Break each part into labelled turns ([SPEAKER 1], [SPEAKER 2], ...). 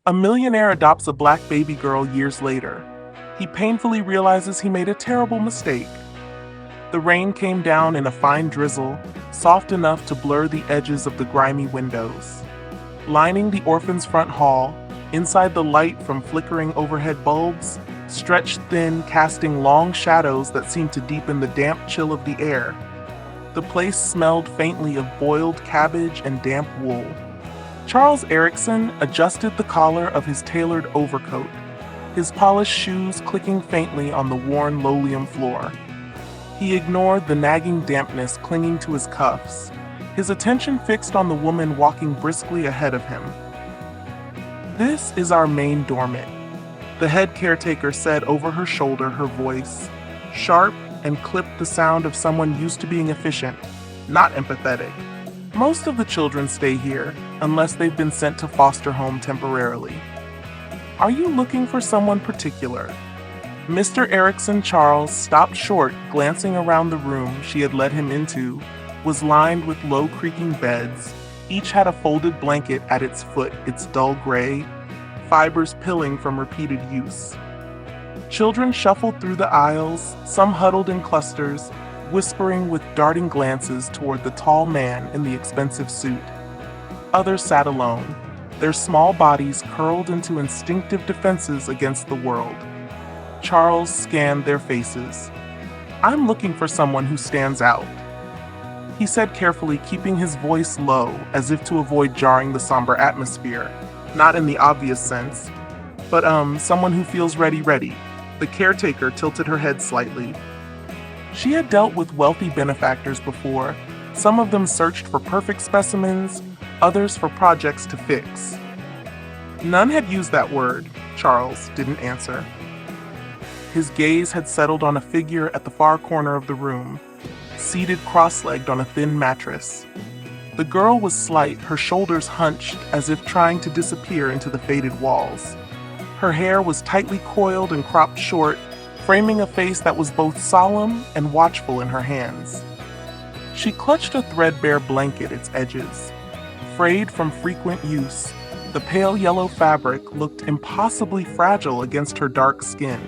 [SPEAKER 1] A millionaire adopts a black baby girl years later. He painfully realizes he made a terrible mistake. The rain came down in a fine drizzle, soft enough to blur the edges of the grimy windows. Lining the orphan's front hall, inside the light from flickering overhead bulbs, stretched thin, casting long shadows that seemed to deepen the damp chill of the air. The place smelled faintly of boiled cabbage and damp wool. Charles Erickson adjusted the collar of his tailored overcoat, his polished shoes clicking faintly on the worn linoleum floor. He ignored the nagging dampness clinging to his cuffs, his attention fixed on the woman walking briskly ahead of him. "This is our main doormat," the head caretaker said over her shoulder, her voice sharp and clipped the sound of someone used to being efficient, not empathetic. "Most of the children stay here, unless they've been sent to foster home temporarily. Are you looking for someone particular?" Mr. Erickson Charles stopped short, glancing around the room she had led him into, was lined with low creaking beds. Each had a folded blanket at its foot, its dull gray, fibers pilling from repeated use. Children shuffled through the aisles, some huddled in clusters, whispering with darting glances toward the tall man in the expensive suit. Others sat alone, their small bodies curled into instinctive defenses against the world. Charles scanned their faces. "I'm looking for someone who stands out," he said carefully, keeping his voice low as if to avoid jarring the somber atmosphere. "Not in the obvious sense, but someone who feels ready." The caretaker tilted her head slightly. She had dealt with wealthy benefactors before. Some of them searched for perfect specimens, others for projects to fix. None had used that word. Charles didn't answer. His gaze had settled on a figure at the far corner of the room, seated cross-legged on a thin mattress. The girl was slight, her shoulders hunched as if trying to disappear into the faded walls. Her hair was tightly coiled and cropped short, framing a face that was both solemn and watchful in her hands. She clutched a threadbare blanket, its edges frayed from frequent use. The pale yellow fabric looked impossibly fragile against her dark skin.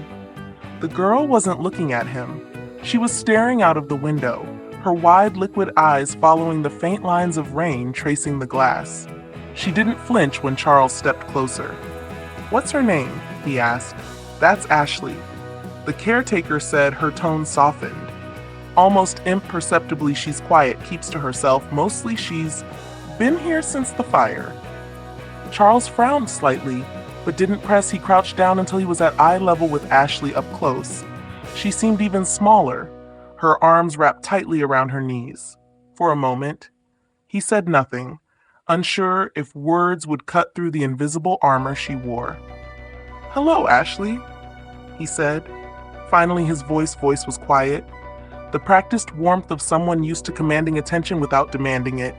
[SPEAKER 1] The girl wasn't looking at him. She was staring out of the window, her wide liquid eyes following the faint lines of rain tracing the glass. She didn't flinch when Charles stepped closer. "What's her name?" he asked. "That's Ashley." The caretaker said, her tone softened. Almost imperceptibly, she's quiet, keeps to herself. Mostly she's been here since the fire. Charles frowned slightly, but didn't press. He crouched down until he was at eye level with Ashley up close. She seemed even smaller, her arms wrapped tightly around her knees. For a moment, he said nothing, unsure if words would cut through the invisible armor she wore. "Hello, Ashley," he said. Finally, his voice was quiet, the practiced warmth of someone used to commanding attention without demanding it.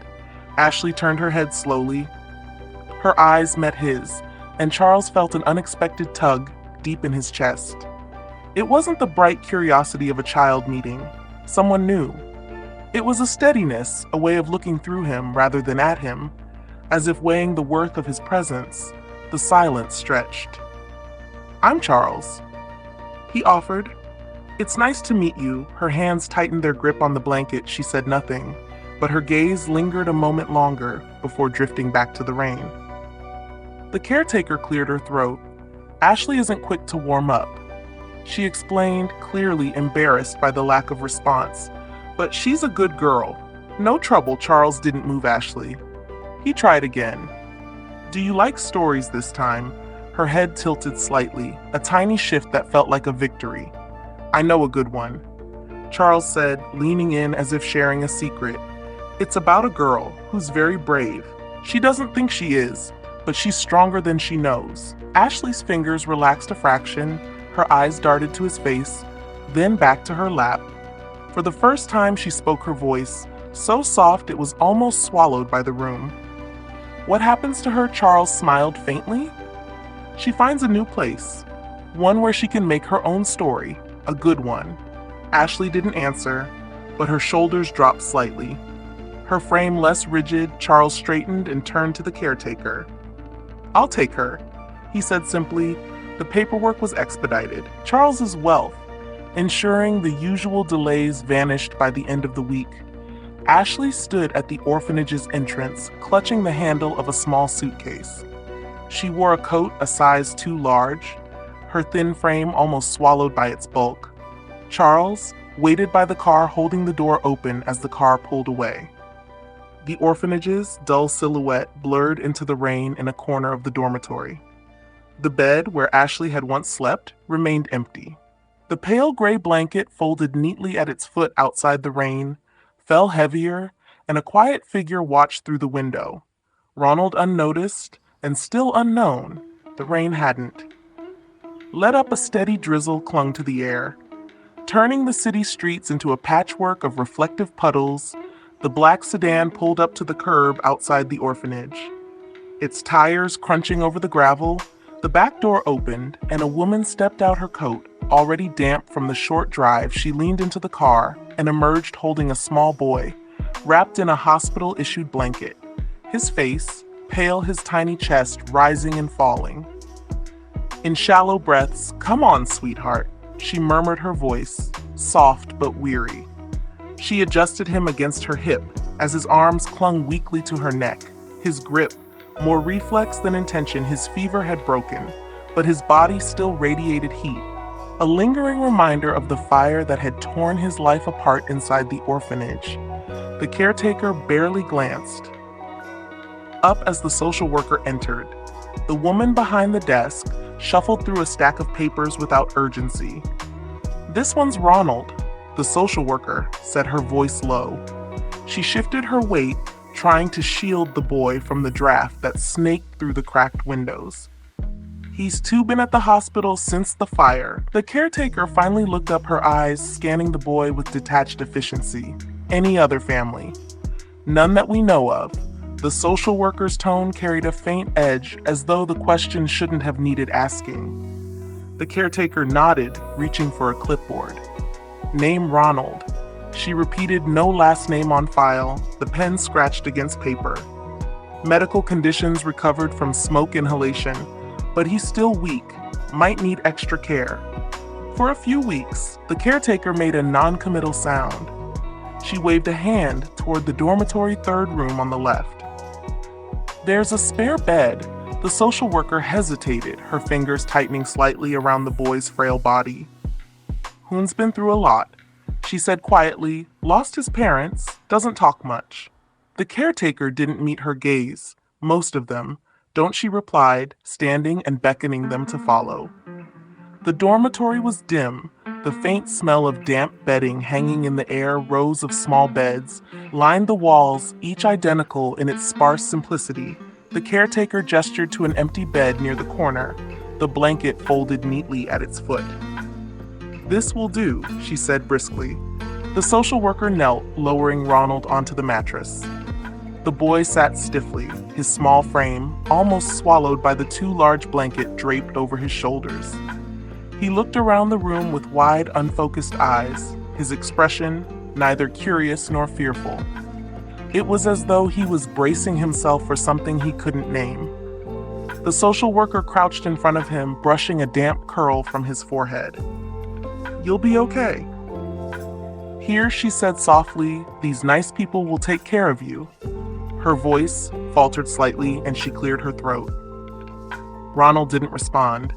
[SPEAKER 1] Ashley turned her head slowly. Her eyes met his, and Charles felt an unexpected tug deep in his chest. It wasn't the bright curiosity of a child meeting someone new. It was a steadiness, a way of looking through him rather than at him, as if weighing the worth of his presence. The silence stretched. "I'm Charles," he offered. "It's nice to meet you." Her hands tightened their grip on the blanket. She said nothing, but her gaze lingered a moment longer before drifting back to the rain. The caretaker cleared her throat. "Ashley isn't quick to warm up," she explained, clearly embarrassed by the lack of response. "But she's a good girl. No trouble." Charles didn't move Ashley. He tried again. "Do you like stories this time?" Her head tilted slightly, a tiny shift that felt like a victory. "I know a good one," Charles said, leaning in as if sharing a secret. "It's about a girl who's very brave. She doesn't think she is, but she's stronger than she knows." Ashley's fingers relaxed a fraction, her eyes darted to his face, then back to her lap. For the first time she spoke, her voice, so soft it was almost swallowed by the room. "What happens to her?" Charles smiled faintly. "She finds a new place, one where she can make her own story, a good one." Ashley didn't answer, but her shoulders dropped slightly. Her frame less rigid, Charles straightened and turned to the caretaker. "I'll take her. He said simply. The paperwork was expedited. Charles's wealth, ensuring the usual delays vanished by the end of the week. Ashley stood at the orphanage's entrance, clutching the handle of a small suitcase. She wore a coat a size too large, her thin frame almost swallowed by its bulk. Charles waited by the car, holding the door open as the car pulled away. The orphanage's dull silhouette blurred into the rain in a corner of the dormitory. The bed where Ashley had once slept remained empty. The pale gray blanket folded neatly at its foot outside the rain fell heavier, and a quiet figure watched through the window. Ronald unnoticed, and still unknown, the rain hadn't. Let up a steady drizzle clung to the air, turning the city streets into a patchwork of reflective puddles. The black sedan pulled up to the curb outside the orphanage. Its tires crunching over the gravel, the back door opened, and a woman stepped out, her coat already damp from the short drive. She leaned into the car and emerged holding a small boy, wrapped in a hospital-issued blanket. His face, pale, his tiny chest rising and falling. In shallow breaths, "Come on, sweetheart," she murmured, her voice, soft but weary. She adjusted him against her hip as his arms clung weakly to her neck. His grip, more reflex than intention. His fever had broken, but his body still radiated heat, a lingering reminder of the fire that had torn his life apart inside the orphanage. The caretaker barely glanced up as the social worker entered. The woman behind the desk shuffled through a stack of papers without urgency. "This one's Ronald," the social worker said, her voice low. She shifted her weight, trying to shield the boy from the draft that snaked through the cracked windows. "He's been at the hospital since the fire." The caretaker finally looked up, her eyes scanning the boy with detached efficiency. "Any other family?" "None that we know of." The social worker's tone carried a faint edge, as though the question shouldn't have needed asking. The caretaker nodded, reaching for a clipboard. "Name Ronald." She repeated, "No last name on file." The pen scratched against paper. "Medical conditions, recovered from smoke inhalation, but he's still weak, might need extra care." For a few weeks, the caretaker made a non-committal sound. She waved a hand toward the dormitory third room on the left. "There's a spare bed." The social worker hesitated, her fingers tightening slightly around the boy's frail body. "Hoon's been through a lot," she said quietly. "Lost his parents, doesn't talk much." The caretaker didn't meet her gaze. "Most of them, don't," she replied, standing and beckoning them to follow. The dormitory was dim, the faint smell of damp bedding hanging in the air. Rows of small beds lined the walls, each identical in its sparse simplicity. The caretaker gestured to an empty bed near the corner, the blanket folded neatly at its foot. "This will do," she said briskly. The social worker knelt, lowering Ronald onto the mattress. The boy sat stiffly, his small frame almost swallowed by the too large blanket draped over his shoulders. He looked around the room with wide, unfocused eyes, his expression neither curious nor fearful. It was as though he was bracing himself for something he couldn't name. The social worker crouched in front of him, brushing a damp curl from his forehead. "You'll be okay." "Here," she said softly, "these nice people will take care of you." Her voice faltered slightly, and she cleared her throat. Ronald didn't respond.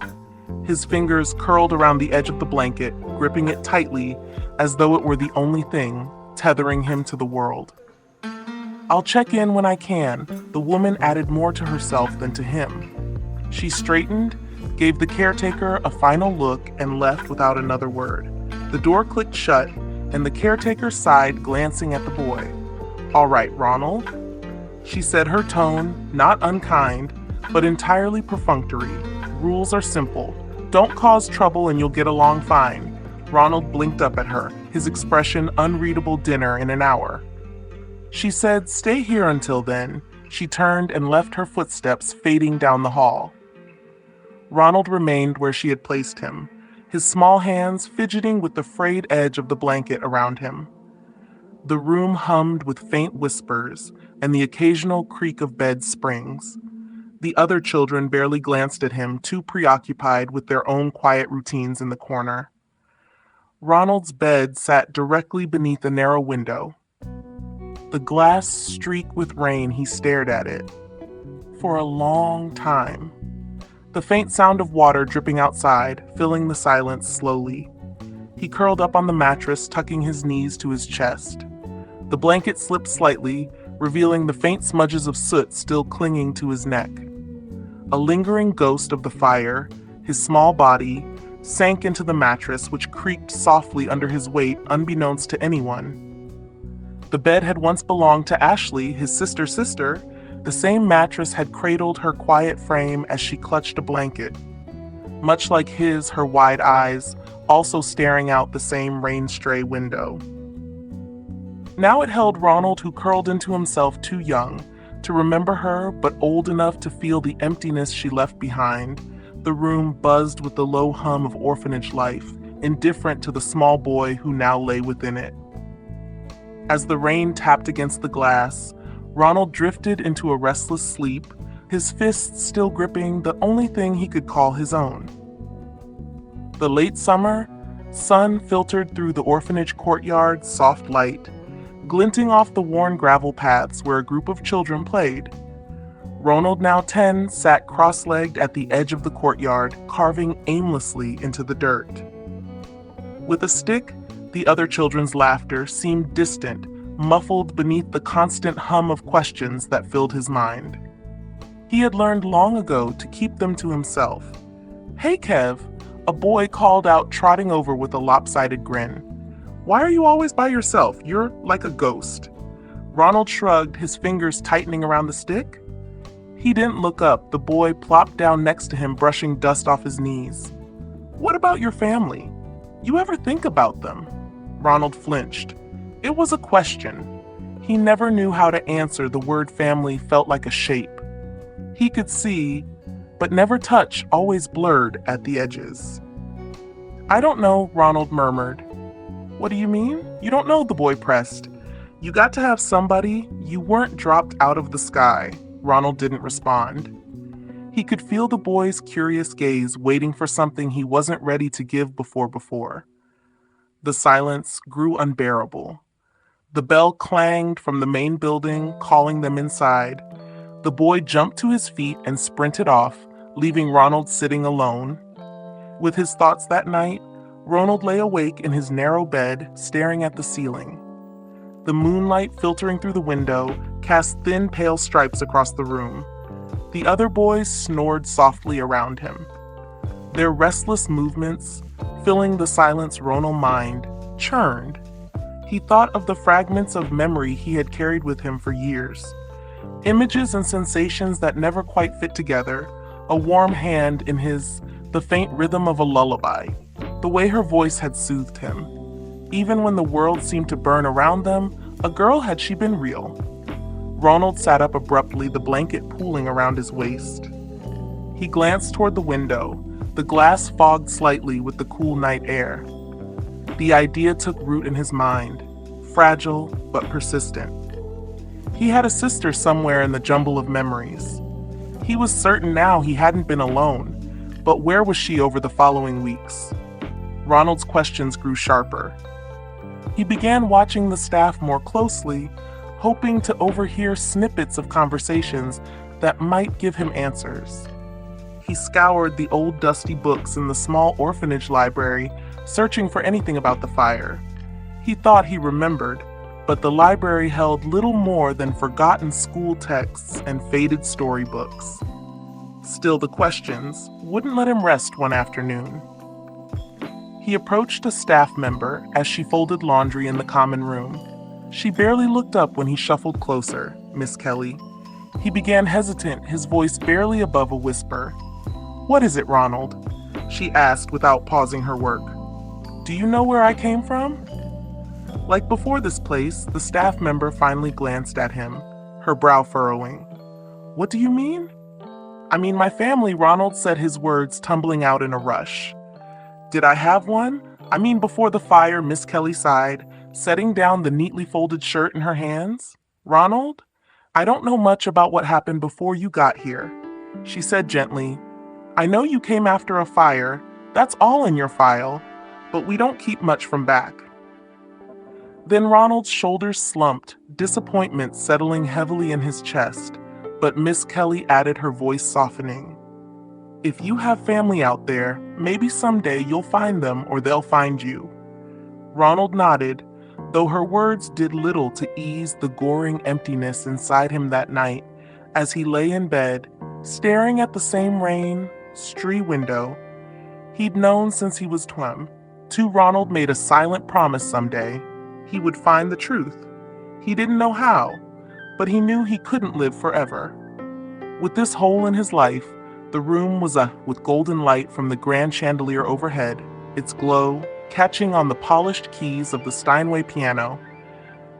[SPEAKER 1] His fingers curled around the edge of the blanket, gripping it tightly as though it were the only thing tethering him to the world. "I'll check in when I can," the woman added, more to herself than to him. She straightened, gave the caretaker a final look, and left without another word. The door clicked shut, and the caretaker sighed, glancing at the boy. "All right, Ronald," she said, her tone not unkind, but entirely perfunctory. "Rules are simple. Don't cause trouble and you'll get along fine." Ronald blinked up at her, his expression unreadable. "Dinner in an hour." She said, "Stay here until then." She turned and left, her footsteps fading down the hall. Ronald remained where she had placed him, his small hands fidgeting with the frayed edge of the blanket around him. The room hummed with faint whispers and the occasional creak of bed springs. The other children barely glanced at him, too preoccupied with their own quiet routines in the corner. Ronald's bed sat directly beneath a narrow window. The glass streaked with rain, he stared at it. For a long time. The faint sound of water dripping outside, filling the silence slowly. He curled up on the mattress, tucking his knees to his chest. The blanket slipped slightly, revealing the faint smudges of soot still clinging to his neck. A lingering ghost of the fire, his small body, sank into the mattress, which creaked softly under his weight, unbeknownst to anyone. The bed had once belonged to Ashley, his sister's sister. The same mattress had cradled her quiet frame as she clutched a blanket. Much like his, her wide eyes, also staring out the same rain-stray window. Now it held Ronald, who curled into himself too young to remember her, but old enough to feel the emptiness she left behind. The room buzzed with the low hum of orphanage life, indifferent to the small boy who now lay within it. As the rain tapped against the glass, Ronald drifted into a restless sleep, his fists still gripping the only thing he could call his own. The late summer sun filtered through the orphanage courtyard's soft light, glinting off the worn gravel paths where a group of children played. Ronald, now 10, sat cross-legged at the edge of the courtyard, carving aimlessly into the dirt. With a stick, the other children's laughter seemed distant, muffled beneath the constant hum of questions that filled his mind. He had learned long ago to keep them to himself. "Hey, Kev," a boy called out, trotting over with a lopsided grin. "Why are you always by yourself? You're like a ghost." Ronald shrugged, his fingers tightening around the stick. He didn't look up. The boy plopped down next to him, brushing dust off his knees. "What about your family? You ever think about them?" Ronald flinched. It was a question. He never knew how to answer. The word family felt like a shape. He could see, but never touch, always blurred at the edges. "I don't know," Ronald murmured. "What do you mean?" "You don't know," the boy pressed. "You got to have somebody. You weren't dropped out of the sky." Ronald didn't respond. He could feel the boy's curious gaze, waiting for something he wasn't ready to give before. The silence grew unbearable. The bell clanged from the main building, calling them inside. The boy jumped to his feet and sprinted off, leaving Ronald sitting alone. With his thoughts that night, Ronald lay awake in his narrow bed, staring at the ceiling. The moonlight filtering through the window cast thin, pale stripes across the room. The other boys snored softly around him. Their restless movements, filling the silence Ronald's mind, churned. He thought of the fragments of memory he had carried with him for years. Images and sensations that never quite fit together, a warm hand in his, the faint rhythm of a lullaby, the way her voice had soothed him. Even when the world seemed to burn around them, a girl had she been real. Ronald sat up abruptly, the blanket pooling around his waist. He glanced toward the window, the glass fogged slightly with the cool night air. The idea took root in his mind, fragile but persistent. He had a sister somewhere in the jumble of memories. He was certain now he hadn't been alone, but where was she over the following weeks? Ronald's questions grew sharper. He began watching the staff more closely, hoping to overhear snippets of conversations that might give him answers. He scoured the old dusty books in the small orphanage library, searching for anything about the fire. He thought he remembered, but the library held little more than forgotten school texts and faded storybooks. Still, the questions wouldn't let him rest one afternoon. He approached a staff member as she folded laundry in the common room. She barely looked up when he shuffled closer. "Miss Kelly." He began hesitant, his voice barely above a whisper. "What is it, Ronald?" she asked without pausing her work. "Do you know where I came from?" Like before this place, the staff member finally glanced at him, her brow furrowing. "What do you mean?" "I mean my family," Ronald said, his words tumbling out in a rush. "Did I have one?" "I mean before the fire," Miss Kelly sighed, setting down the neatly folded shirt in her hands. "Ronald, I don't know much about what happened before you got here. She said gently, "I know you came after a fire. That's all in your file, but we don't keep much from back." Then Ronald's shoulders slumped, disappointment settling heavily in his chest, but Miss Kelly added, her voice softening. "If you have family out there, maybe someday you'll find them or they'll find you." Ronald nodded, though her words did little to ease the goring emptiness inside him that night as he lay in bed, staring at the same street window he'd known since he was 12. Ronald made a silent promise someday he would find the truth. He didn't know how, but he knew he couldn't live forever. With this hole in his life, the room was with golden light from the grand chandelier overhead, its glow catching on the polished keys of the Steinway piano.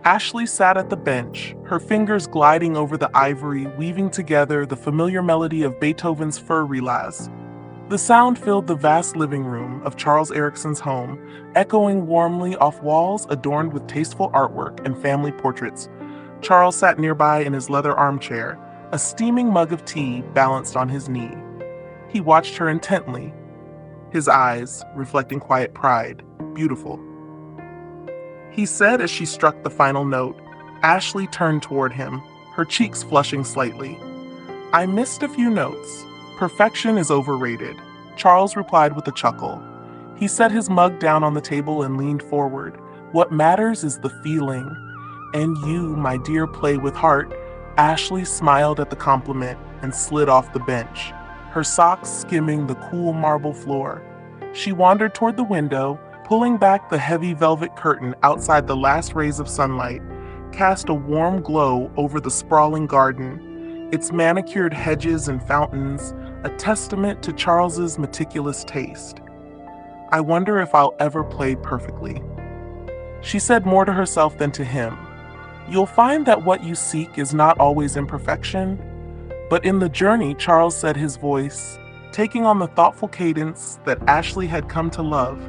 [SPEAKER 1] Ashley sat at the bench, her fingers gliding over the ivory, weaving together the familiar melody of Beethoven's Fur Relaz. The sound filled the vast living room of Charles Erickson's home, echoing warmly off walls adorned with tasteful artwork and family portraits. Charles sat nearby in his leather armchair, a steaming mug of tea balanced on his knee. He watched her intently, his eyes reflecting quiet pride. "Beautiful," he said as she struck the final note. Ashley turned toward him, her cheeks flushing slightly. "I missed a few notes. Perfection is overrated," Charles replied with a chuckle. He set his mug down on the table and leaned forward. "What matters is the feeling. And you, my dear, play with heart." Ashley smiled at the compliment and slid off the bench, her socks skimming the cool marble floor. She wandered toward the window, pulling back the heavy velvet curtain outside. The last rays of sunlight cast a warm glow over the sprawling garden, its manicured hedges and fountains, a testament to Charles's meticulous taste. "I wonder if I'll ever play perfectly." She said more to herself than to him. "You'll find that what you seek is not always in perfection, but in the journey," Charles said, his voice taking on the thoughtful cadence that Ashley had come to love.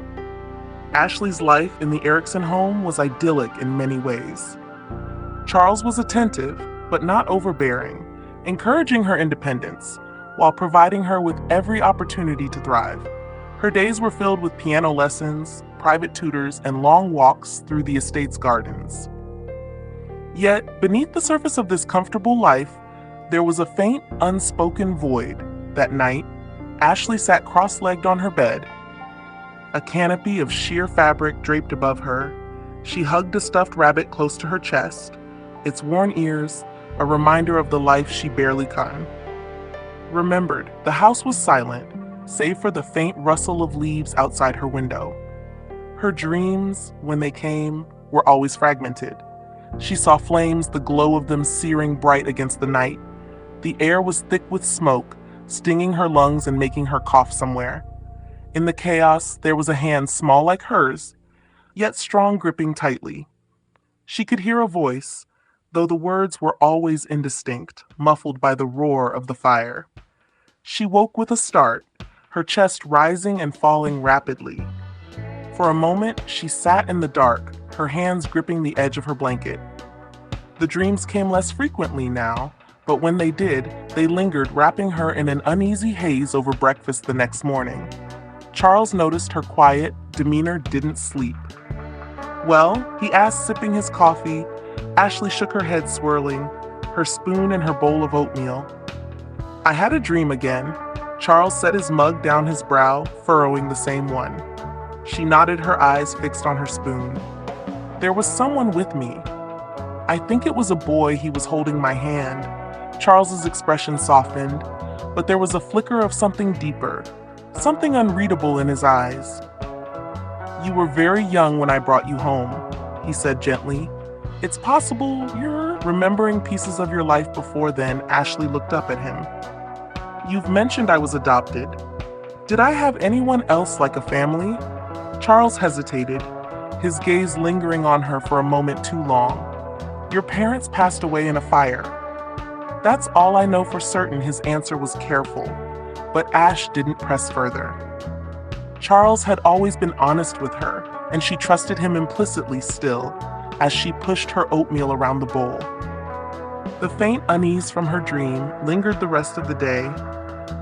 [SPEAKER 1] Ashley's life in the Erickson home was idyllic in many ways. Charles was attentive, but not overbearing, encouraging her independence, while providing her with every opportunity to thrive. Her days were filled with piano lessons, private tutors, and long walks through the estate's gardens. Yet, beneath the surface of this comfortable life, there was a faint, unspoken void. That night, Ashley sat cross-legged on her bed, a canopy of sheer fabric draped above her. She hugged a stuffed rabbit close to her chest, its worn ears a reminder of the life she barely remembered. The house was silent, save for the faint rustle of leaves outside her window. Her dreams, when they came, were always fragmented. She saw flames, the glow of them searing bright against the night. The air was thick with smoke, stinging her lungs and making her cough somewhere. In the chaos, there was a hand small like hers, yet strong, gripping tightly. She could hear a voice, though the words were always indistinct, muffled by the roar of the fire. She woke with a start, her chest rising and falling rapidly. For a moment, she sat in the dark, her hands gripping the edge of her blanket. The dreams came less frequently now, but when they did, they lingered, wrapping her in an uneasy haze over breakfast the next morning. Charles noticed her quiet demeanor didn't sleep. "Well?" he asked, sipping his coffee. Ashley shook her head, swirling, her spoon in her bowl of oatmeal. "I had a dream again." Charles set his mug down his brow, furrowing the same one. She nodded, her eyes fixed on her spoon. "There was someone with me. I think it was a boy. He was holding my hand." Charles's expression softened, but there was a flicker of something deeper, something unreadable in his eyes. "You were very young when I brought you home," he said gently. "It's possible you're remembering pieces of your life before then." Ashley looked up at him. "You've mentioned I was adopted. Did I have anyone else like a family?" Charles hesitated, his gaze lingering on her for a moment too long. "Your parents passed away in a fire." "That's all I know for certain." His answer was careful, but Ash didn't press further. Charles had always been honest with her, and she trusted him implicitly still, as she pushed her oatmeal around the bowl. The faint unease from her dream lingered the rest of the day,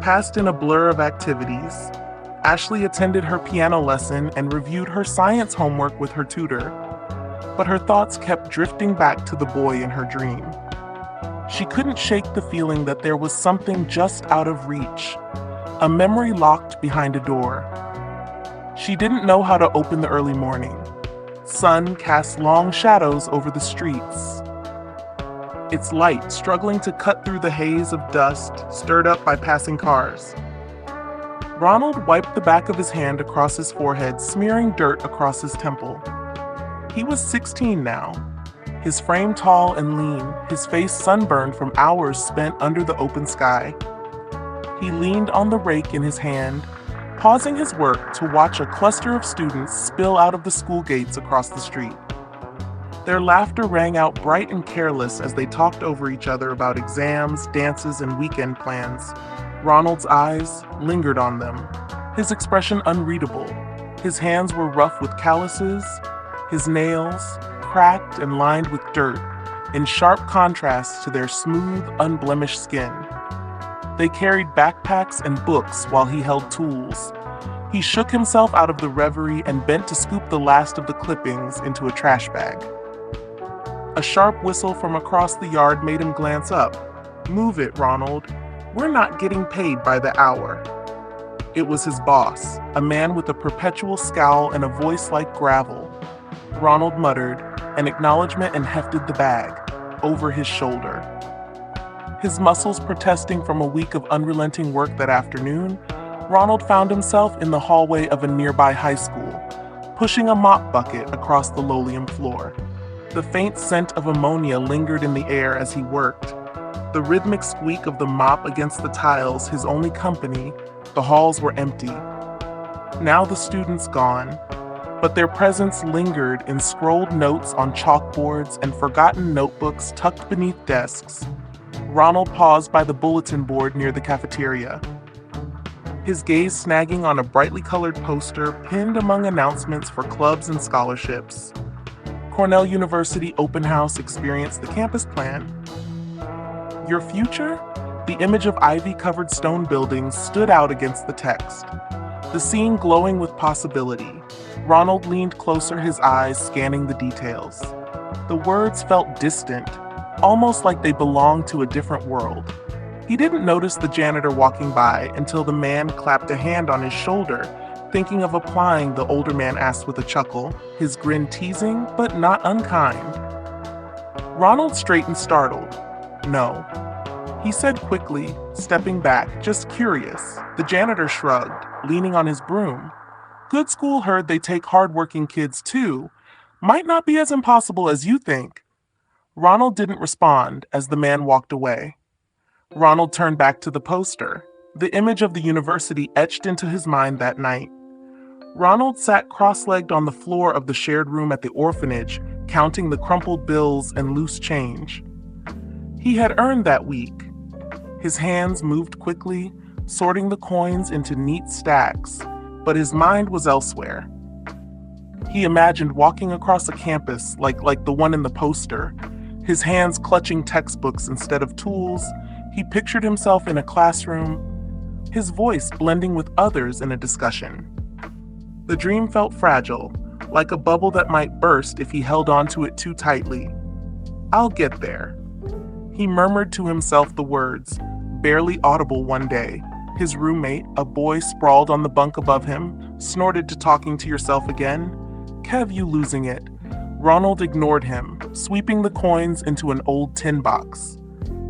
[SPEAKER 1] passed in a blur of activities. Ashley attended her piano lesson and reviewed her science homework with her tutor, but her thoughts kept drifting back to the boy in her dream. She couldn't shake the feeling that there was something just out of reach, a memory locked behind a door. She didn't know how to open the early morning. Sun cast long shadows over the streets, its light struggling to cut through the haze of dust stirred up by passing cars. Ronald wiped the back of his hand across his forehead, smearing dirt across his temple. He was 16 now, his frame tall and lean, his face sunburned from hours spent under the open sky. He leaned on the rake in his hand, pausing his work to watch a cluster of students spill out of the school gates across the street. Their laughter rang out bright and careless as they talked over each other about exams, dances, and weekend plans. Ronald's eyes lingered on them, his expression unreadable. His hands were rough with calluses, his nails cracked and lined with dirt, in sharp contrast to their smooth, unblemished skin. They carried backpacks and books while he held tools. He shook himself out of the reverie and bent to scoop the last of the clippings into a trash bag. A sharp whistle from across the yard made him glance up. "Move it, Ronald. We're not getting paid by the hour." It was his boss, a man with a perpetual scowl and a voice like gravel. Ronald muttered an acknowledgement and hefted the bag over his shoulder. His muscles protesting from a week of unrelenting work that afternoon, Ronald found himself in the hallway of a nearby high school, pushing a mop bucket across the linoleum floor. The faint scent of ammonia lingered in the air as he worked. The rhythmic squeak of the mop against the tiles, his only company. The halls were empty. Now the students gone, but their presence lingered in scrolled notes on chalkboards and forgotten notebooks tucked beneath desks. Ronald paused by the bulletin board near the cafeteria, his gaze snagging on a brightly colored poster pinned among announcements for clubs and scholarships. Cornell University Open House Experience the Campus Plan. Your future? The image of ivy-covered stone buildings stood out against the text, the scene glowing with possibility. Ronald leaned closer, his eyes scanning the details. The words felt distant, almost like they belonged to a different world. He didn't notice the janitor walking by until the man clapped a hand on his shoulder, thinking of applying, the older man asked with a chuckle, his grin teasing but not unkind. Ronald straightened, startled. "No," he said quickly, stepping back, just curious. The janitor shrugged, leaning on his broom. "Good school heard they take hard-working kids too. Might not be as impossible as you think." Ronald didn't respond as the man walked away. Ronald turned back to the poster, the image of the university etched into his mind that night. Ronald sat cross-legged on the floor of the shared room at the orphanage, counting the crumpled bills and loose change. He had earned that week. His hands moved quickly, sorting the coins into neat stacks, but his mind was elsewhere. He imagined walking across a campus like the one in the poster, his hands clutching textbooks instead of tools. He pictured himself in a classroom, his voice blending with others in a discussion. The dream felt fragile, like a bubble that might burst if he held onto it too tightly. "I'll get there." He murmured to himself the words, barely audible one day. His roommate, a boy sprawled on the bunk above him, snorted to "Talking to yourself again?" "Kev, you losing it." Ronald ignored him, sweeping the coins into an old tin box.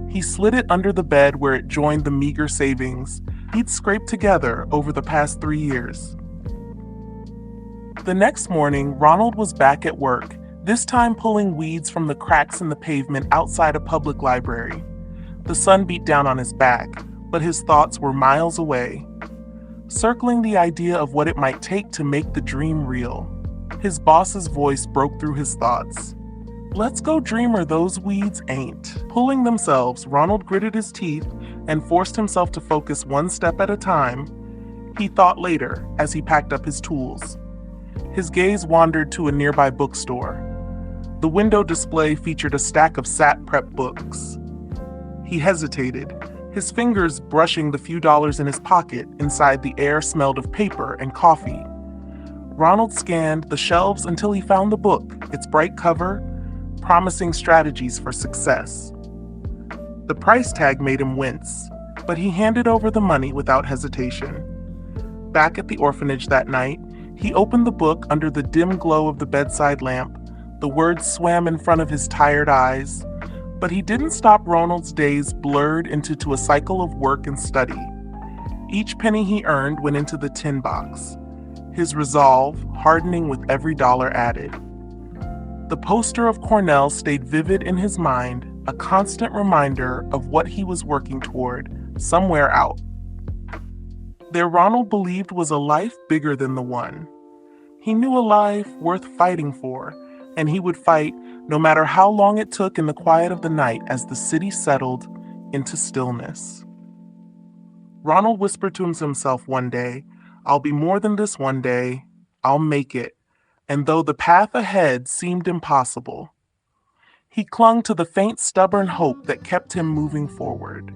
[SPEAKER 1] He slid it under the bed where it joined the meager savings he'd scraped together over the past 3 years. The next morning, Ronald was back at work, this time pulling weeds from the cracks in the pavement outside a public library. The sun beat down on his back, but his thoughts were miles away, circling the idea of what it might take to make the dream real. His boss's voice broke through his thoughts. "Let's go, dreamer, those weeds ain't." Pulling themselves, Ronald gritted his teeth and forced himself to focus one step at a time. He thought later as he packed up his tools. His gaze wandered to a nearby bookstore. The window display featured a stack of SAT prep books. He hesitated, his fingers brushing the few dollars in his pocket. Inside, the air smelled of paper and coffee. Ronald scanned the shelves until he found the book, its bright cover, promising strategies for success. The price tag made him wince, but he handed over the money without hesitation. Back at the orphanage that night, he opened the book under the dim glow of the bedside lamp. The words swam in front of his tired eyes, but he didn't stop. Ronald's days blurred into a cycle of work and study. Each penny he earned went into the tin box, his resolve hardening with every dollar added. The poster of Cornell stayed vivid in his mind, a constant reminder of what he was working toward, somewhere out there Ronald believed was a life bigger than the one. He knew a life worth fighting for, and he would fight no matter how long it took in the quiet of the night as the city settled into stillness. Ronald whispered to himself one day, "I'll be more than this one day. I'll make it." And though the path ahead seemed impossible, he clung to the faint, stubborn hope that kept him moving forward.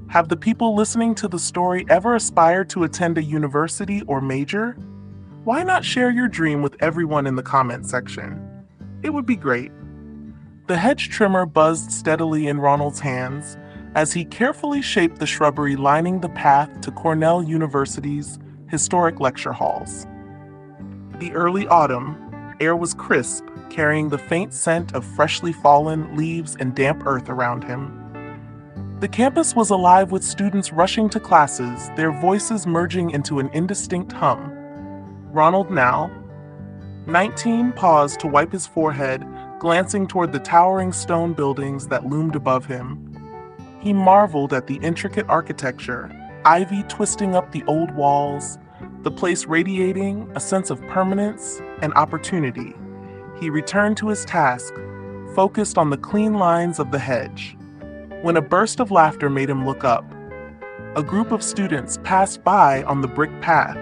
[SPEAKER 1] Have the people listening to the story ever aspired to attend a university or major? Why not share your dream with everyone in the comment section? It would be great. The hedge trimmer buzzed steadily in Ronald's hands as he carefully shaped the shrubbery lining the path to Cornell University's historic lecture halls. The early autumn air was crisp, carrying the faint scent of freshly fallen leaves and damp earth around him. The campus was alive with students rushing to classes, their voices merging into an indistinct hum. Ronald, now 19, paused to wipe his forehead, glancing toward the towering stone buildings that loomed above him. He marveled at the intricate architecture, ivy twisting up the old walls, the place radiating a sense of permanence and opportunity. He returned to his task, focused on the clean lines of the hedge, when a burst of laughter made him look up. A group of students passed by on the brick path,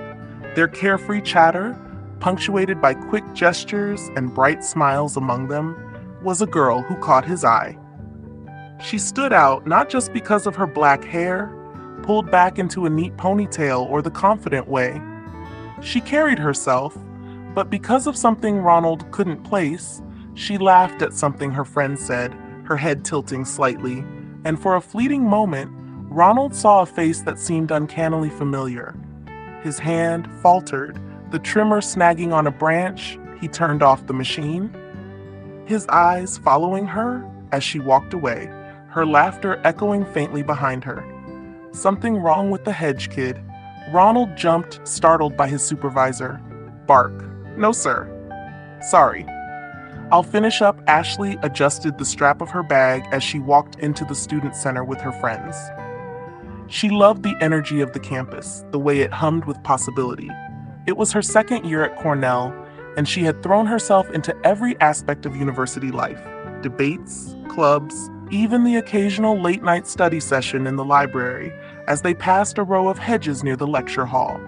[SPEAKER 1] their carefree chatter, punctuated by quick gestures and bright smiles. Among them was a girl who caught his eye. She stood out not just because of her black hair, pulled back into a neat ponytail, or the confident way she carried herself, but because of something Ronald couldn't place. She laughed at something her friend said, her head tilting slightly, and for a fleeting moment, Ronald saw a face that seemed uncannily familiar. His hand faltered, the trimmer snagging on a branch. He turned off the machine, his eyes following her as she walked away, her laughter echoing faintly behind her. Something wrong with the hedge kid. Ronald jumped, startled by his supervisor. Bark. No, sir. Sorry. I'll finish up. Ashley adjusted the strap of her bag as she walked into the student center with her friends. She loved the energy of the campus, the way it hummed with possibility. It was her second year at Cornell, and she had thrown herself into every aspect of university life: debates, clubs, even the occasional late-night study session in the library as they passed a row of hedges near the lecture hall.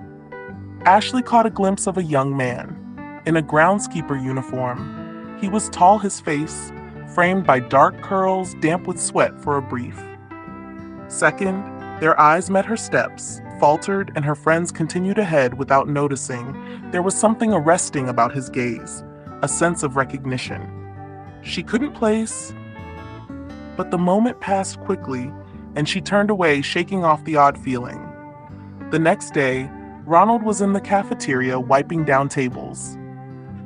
[SPEAKER 1] Ashley caught a glimpse of a young man in a groundskeeper uniform. He was tall, his face framed by dark curls damp with sweat. For a brief second, their eyes met. Her steps faltered, and her friends continued ahead without noticing. There was something arresting about his gaze, a sense of recognition she couldn't place. But the moment passed quickly, and she turned away, shaking off the odd feeling. The next day, Ronald was in the cafeteria wiping down tables.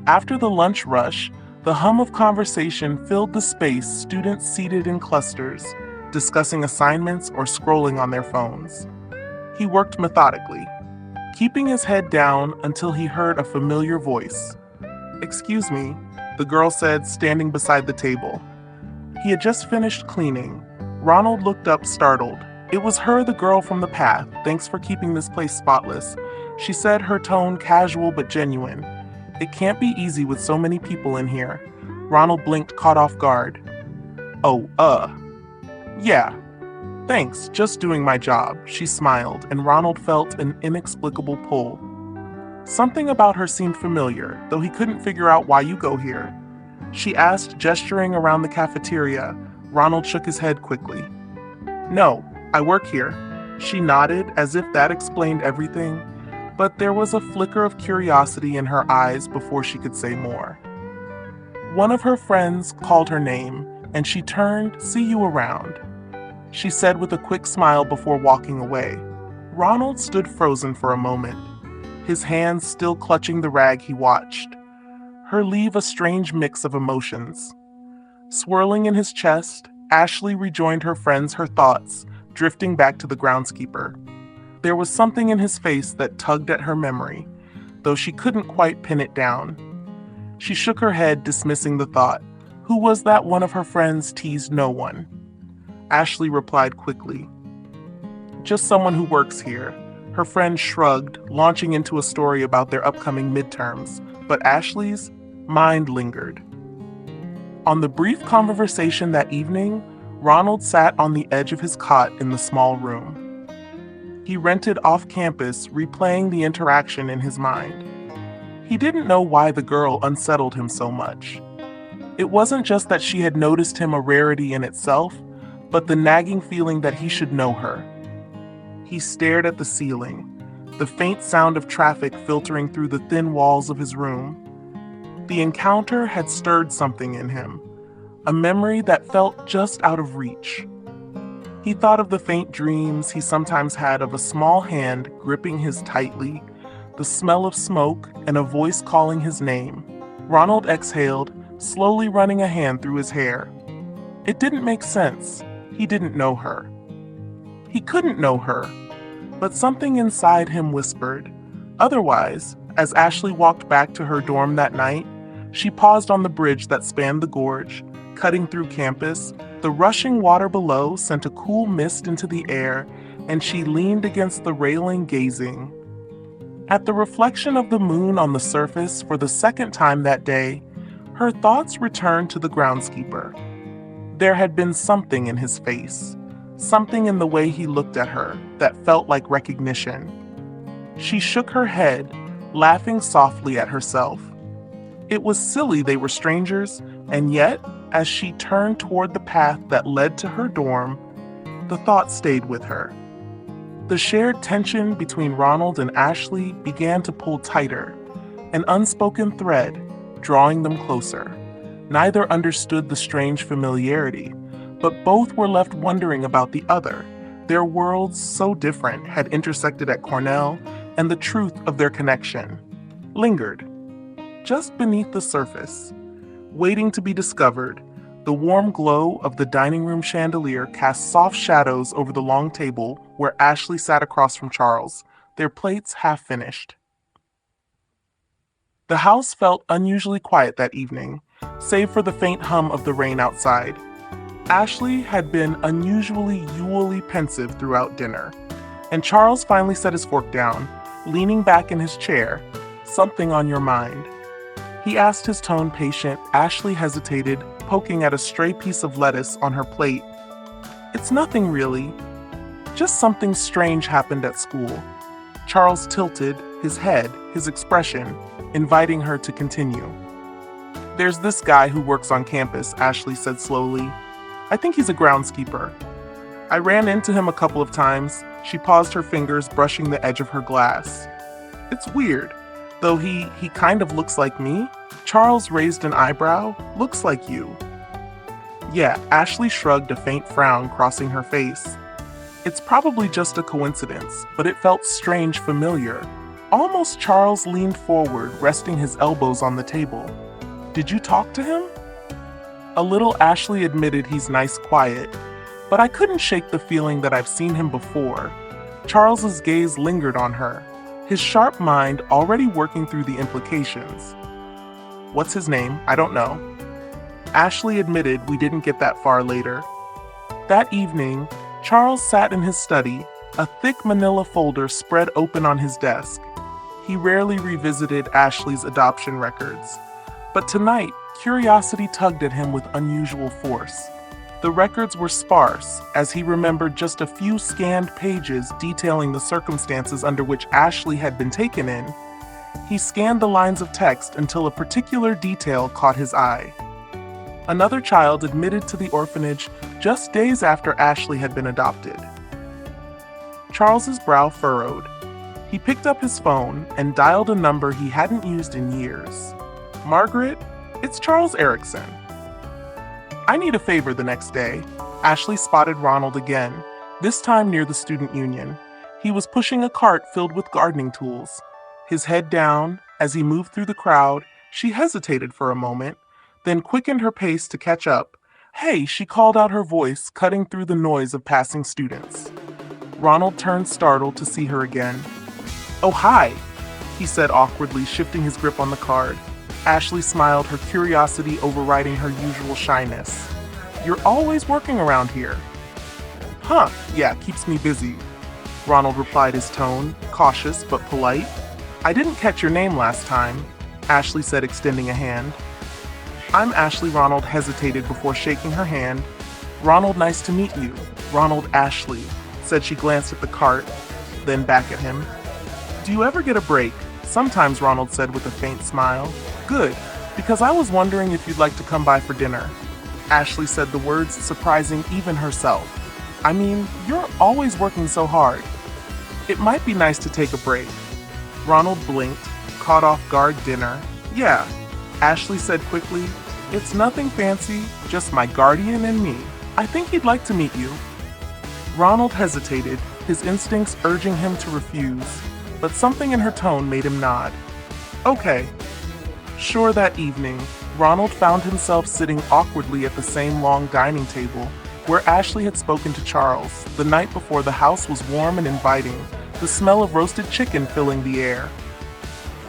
[SPEAKER 1] After the lunch rush, the hum of conversation filled the space, students seated in clusters, discussing assignments or scrolling on their phones. He worked methodically, keeping his head down until he heard a familiar voice. "Excuse me," the girl said, standing beside the table. He had just finished cleaning. Ronald looked up, startled. It was her, the girl from the path. "Thanks for keeping this place spotless," she said, her tone casual but genuine. "It can't be easy with so many people in here." Ronald blinked, caught off guard. "Oh, yeah. Thanks, just doing my job," she smiled, and Ronald felt an inexplicable pull. Something about her seemed familiar, though he couldn't figure out. "Why you go here?" she asked, gesturing around the cafeteria. Ronald shook his head quickly. "No, I work here. She nodded as if that explained everything, but there was a flicker of curiosity in her eyes before she could say more. One of her friends called her name, and she turned, "See you around," she said with a quick smile before walking away. Ronald stood frozen for a moment, his hands still clutching the rag he watched, her leave a strange mix of emotions. Swirling in his chest, Ashley rejoined her friends, her thoughts drifting back to the groundskeeper. There was something in his face that tugged at her memory, though she couldn't quite pin it down. She shook her head, dismissing the thought. Who was that one of her friends teased no one? Ashley replied quickly. Just someone who works here. Her friend shrugged, launching into a story about their upcoming midterms, but Ashley's mind lingered. On the brief conversation that evening, Ronald sat on the edge of his cot in the small room. He rented off campus, replaying the interaction in his mind. He didn't know why the girl unsettled him so much. It wasn't just that she had noticed him a rarity in itself, but the nagging feeling that he should know her. He stared at the ceiling, the faint sound of traffic filtering through the thin walls of his room. The encounter had stirred something in him, a memory that felt just out of reach. He thought of the faint dreams he sometimes had of a small hand gripping his tightly, the smell of smoke, and a voice calling his name. Ronald exhaled, slowly running a hand through his hair. It didn't make sense. He didn't know her. He couldn't know her, but something inside him whispered. Otherwise, as Ashley walked back to her dorm that night, she paused on the bridge that spanned the gorge, cutting through campus. The rushing water below sent a cool mist into the air, and she leaned against the railing, gazing. At the reflection of the moon on the surface for the second time that day, her thoughts returned to the groundskeeper. There had been something in his face, something in the way he looked at her that felt like recognition. She shook her head, laughing softly at herself. It was silly they were strangers, and yet, as she turned toward the path that led to her dorm, the thought stayed with her. The shared tension between Ronald and Ashley began to pull tighter, an unspoken thread, drawing them closer. Neither understood the strange familiarity, but both were left wondering about the other. Their worlds, so different, had intersected at Cornell, and the truth of their connection lingered, just beneath the surface. Waiting to be discovered, the warm glow of the dining room chandelier cast soft shadows over the long table where Ashley sat across from Charles, their plates half finished. The house felt unusually quiet that evening, save for the faint hum of the rain outside. Ashley had been unusually pensive throughout dinner, and Charles finally set his fork down, leaning back in his chair. "Something on your mind?" He asked, his tone patient. Ashley hesitated, poking at a stray piece of lettuce on her plate. "It's nothing really. Just something strange happened at school." Charles tilted his head, his expression, inviting her to continue. "There's this guy who works on campus," Ashley said slowly. "I think he's a groundskeeper. I ran into him a couple of times." She paused, her fingers brushing the edge of her glass. "It's weird, though he kind of looks like me." Charles raised an eyebrow. "Looks like you." "Yeah," Ashley shrugged, a faint frown crossing her face. "It's probably just a coincidence, but it felt strange familiar." Almost Charles leaned forward, resting his elbows on the table. "Did you talk to him?" A little, Ashley admitted. "He's nice, quiet, but I couldn't shake the feeling that I've seen him before." Charles's gaze lingered on her, his sharp mind already working through the implications. "What's his name?" "I don't know." Ashley admitted. "We didn't get that far later." That evening, Charles sat in his study, a thick manila folder spread open on his desk. He rarely revisited Ashley's adoption records, but tonight, curiosity tugged at him with unusual force. The records were sparse, as he remembered just a few scanned pages detailing the circumstances under which Ashley had been taken in. He scanned the lines of text until a particular detail caught his eye. Another child admitted to the orphanage just days after Ashley had been adopted. Charles's brow furrowed. He picked up his phone and dialed a number he hadn't used in years. Margaret, it's Charles Erickson. I need a favor the next day. Ashley spotted Ronald again, this time near the student union. He was pushing a cart filled with gardening tools. His head down, as he moved through the crowd, she hesitated for a moment, then quickened her pace to catch up. Hey, she called out, her voice cutting through the noise of passing students. Ronald turned startled to see her again. Oh, hi, he said awkwardly, shifting his grip on the card. Ashley smiled, her curiosity overriding her usual shyness. You're always working around here. Huh, yeah, keeps me busy. Ronald replied, his tone cautious but polite. I didn't catch your name last time, Ashley said, extending a hand. I'm Ashley. Ronald hesitated before shaking her hand. Ronald, nice to meet you. Ronald, Ashley, said. She glanced at the cart, then back at him. Do you ever get a break? Sometimes, Ronald said with a faint smile. Good, because I was wondering if you'd like to come by for dinner. Ashley said, the words surprising even herself. I mean, you're always working so hard. It might be nice to take a break. Ronald blinked, caught off guard. Dinner? Yeah, Ashley said quickly. It's nothing fancy, just my guardian and me. I think he'd like to meet you. Ronald hesitated, his instincts urging him to refuse, but something in her tone made him nod. Okay. Sure. That evening, Ronald found himself sitting awkwardly at the same long dining table where Ashley had spoken to Charles. The night before, the house was warm and inviting, the smell of roasted chicken filling the air.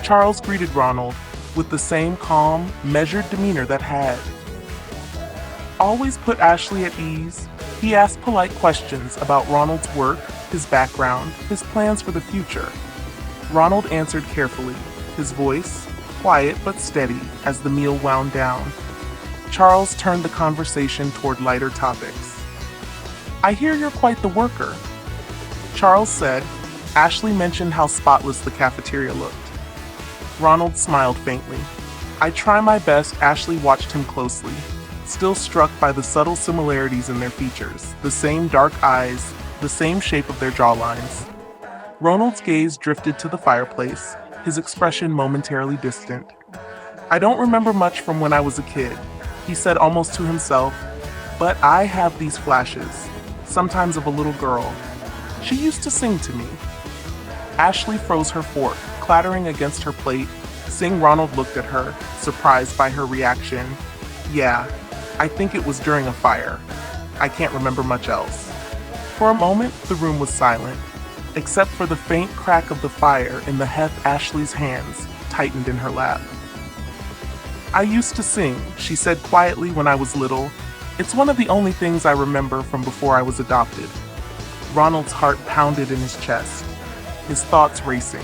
[SPEAKER 1] Charles greeted Ronald with the same calm, measured demeanor that had always put Ashley at ease. He asked polite questions about Ronald's work, his background, his plans for the future. Ronald answered carefully, his voice quiet but steady as the meal wound down. Charles turned the conversation toward lighter topics. I hear you're quite the worker, Charles said. Ashley mentioned how spotless the cafeteria looked. Ronald smiled faintly. I try my best. Ashley watched him closely, still struck by the subtle similarities in their features, the same dark eyes, the same shape of their jawlines. Ronald's gaze drifted to the fireplace, his expression momentarily distant. I don't remember much from when I was a kid, he said almost to himself, but I have these flashes, sometimes of a little girl. She used to sing to me. Ashley froze her fork, clattering against her plate. Seeing Ronald looked at her, surprised by her reaction. Yeah, I think it was during a fire. I can't remember much else. For a moment, the room was silent, except for the faint crack of the fire in the heft. Ashley's hands tightened in her lap. I used to sing, she said quietly, when I was little. It's one of the only things I remember from before I was adopted. Ronald's heart pounded in his chest, his thoughts racing.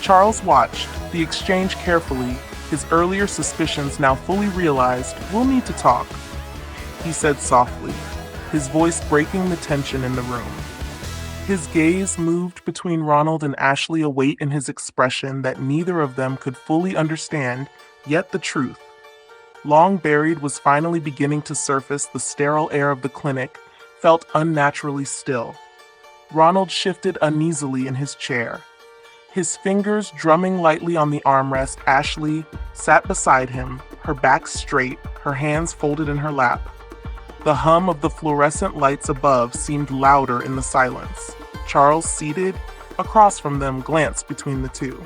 [SPEAKER 1] Charles watched the exchange carefully, his earlier suspicions now fully realized. We'll need to talk, he said softly, his voice breaking the tension in the room. His gaze moved between Ronald and Ashley, a weight in his expression that neither of them could fully understand, yet the truth, long buried, was finally beginning to surface. The sterile air of the clinic felt unnaturally still. Ronald shifted uneasily in his chair, his fingers drumming lightly on the armrest. Ashley sat beside him, her back straight, her hands folded in her lap. The hum of the fluorescent lights above seemed louder in the silence. Charles, seated across from them, glanced between the two.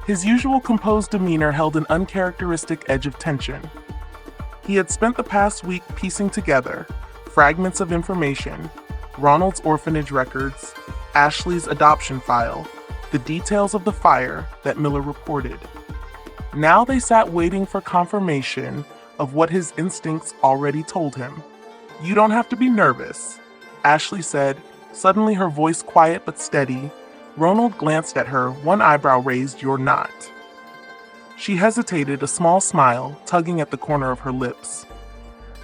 [SPEAKER 1] His usual composed demeanor held an uncharacteristic edge of tension. He had spent the past week piecing together fragments of information: Ronald's orphanage records, Ashley's adoption file, the details of the fire that Miller reported. Now they sat waiting for confirmation of what his instincts already told him. You don't have to be nervous, Ashley said, suddenly her voice quiet but steady. Ronald glanced at her, one eyebrow raised. You're not. She hesitated, a small smile tugging at the corner of her lips.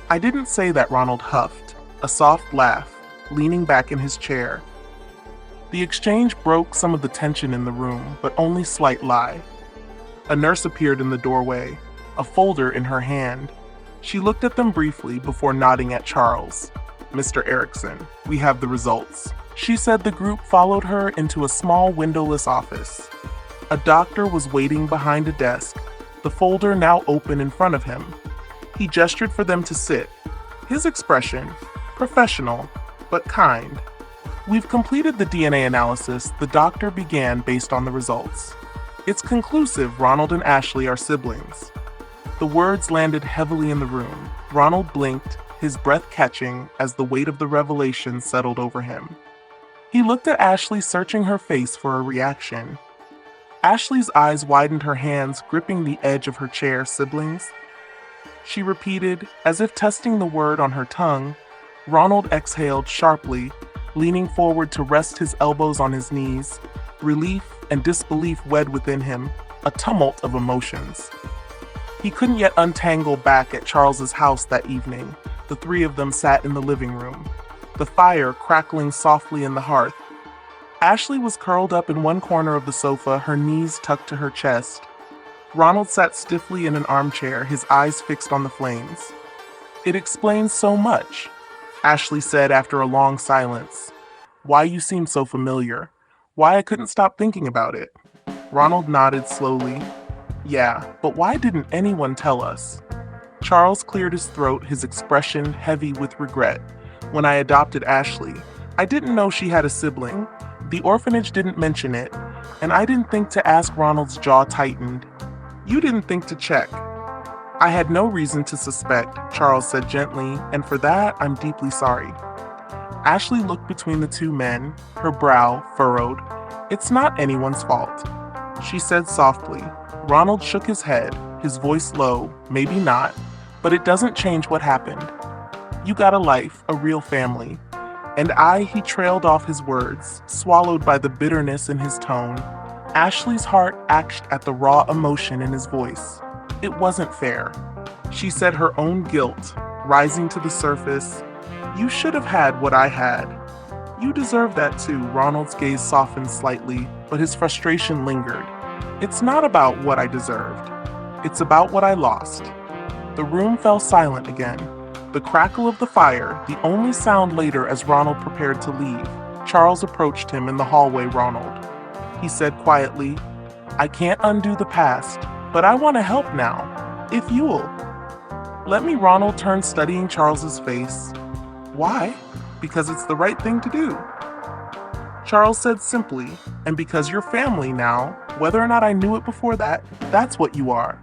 [SPEAKER 1] I didn't say that, Ronald huffed, a soft laugh, leaning back in his chair. The exchange broke some of the tension in the room, but only slight lie. A nurse appeared in the doorway, a folder in her hand. She looked at them briefly before nodding at Charles. Mr. Erickson, we have the results. She said the group followed her into a small windowless office. A doctor was waiting behind a desk, the folder now open in front of him. He gestured for them to sit. His expression, professional, but kind. "We've completed the DNA analysis," the doctor began based on the results. "It's conclusive Ronald and Ashley are siblings." The words landed heavily in the room. Ronald blinked, his breath catching as the weight of the revelation settled over him. He looked at Ashley, searching her face for a reaction. Ashley's eyes widened, her hands gripping the edge of her chair. "Siblings?" She repeated, as if testing the word on her tongue. Ronald exhaled sharply, leaning forward to rest his elbows on his knees. Relief and disbelief wed within him, a tumult of emotions. He couldn't yet untangle back at Charles's house that evening. The three of them sat in the living room, the fire crackling softly in the hearth. Ashley was curled up in one corner of the sofa, her knees tucked to her chest. Ronald sat stiffly in an armchair, his eyes fixed on the flames. "It explains so much," Ashley said after a long silence. "Why you seem so familiar. Why I couldn't stop thinking about it." Ronald nodded slowly. "Yeah, but why didn't anyone tell us?" Charles cleared his throat, his expression heavy with regret. "When I adopted Ashley, I didn't know she had a sibling. The orphanage didn't mention it, and I didn't think to ask." Ronald's jaw tightened. "You didn't think to check." "I had no reason to suspect," Charles said gently, "and for that, I'm deeply sorry." Ashley looked between the two men, her brow furrowed. "It's not anyone's fault," she said softly. Ronald shook his head, his voice low. "Maybe not, but it doesn't change what happened. You got a life, a real family. And he trailed off his words, swallowed by the bitterness in his tone. Ashley's heart ached at the raw emotion in his voice. "It wasn't fair," she said, her own guilt rising to the surface. "You should have had what I had. You deserve that too." Ronald's gaze softened slightly, but his frustration lingered. "It's not about what I deserved. It's about what I lost." The room fell silent again. The crackle of the fire, the only sound later as Ronald prepared to leave. Charles approached him in the hallway. "Ronald," he said quietly, "I can't undo the past, but I want to help now, if you'll." "Let me." Ronald turned, studying Charles's face. "Why?" "Because it's the right thing to do," Charles said simply, "and because you're family now, whether or not I knew it before that, that's what you are."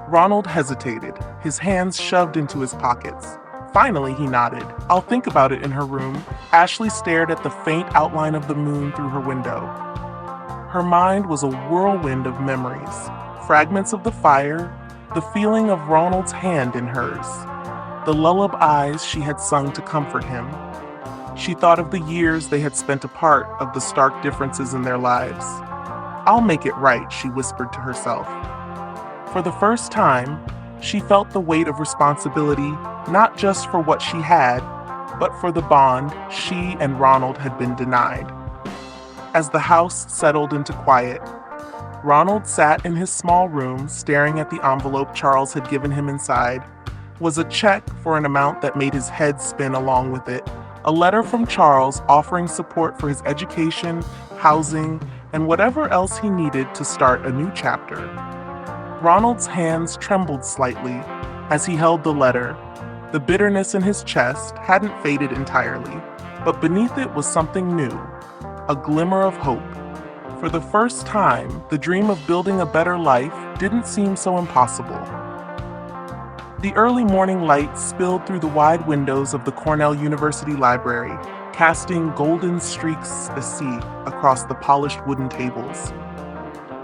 [SPEAKER 1] Ronald hesitated, his hands shoved into his pockets. Finally, he nodded. "I'll think about it." In her room, Ashley stared at the faint outline of the moon through her window. Her mind was a whirlwind of memories, fragments of the fire, the feeling of Ronald's hand in hers, the lullabies she had sung to comfort him. She thought of the years they had spent apart, of the stark differences in their lives. "I'll make it right," she whispered to herself. For the first time, she felt the weight of responsibility, not just for what she had, but for the bond she and Ronald had been denied. As the house settled into quiet, Ronald sat in his small room, staring at the envelope Charles had given him. Inside was a check for an amount that made his head spin. Along with it, a letter from Charles offering support for his education, housing, and whatever else he needed to start a new chapter. Ronald's hands trembled slightly as he held the letter. The bitterness in his chest hadn't faded entirely, but beneath it was something new, a glimmer of hope. For the first time, the dream of building a better life didn't seem so impossible. The early morning light spilled through the wide windows of the Cornell University Library, casting golden streaks a sea across the polished wooden tables.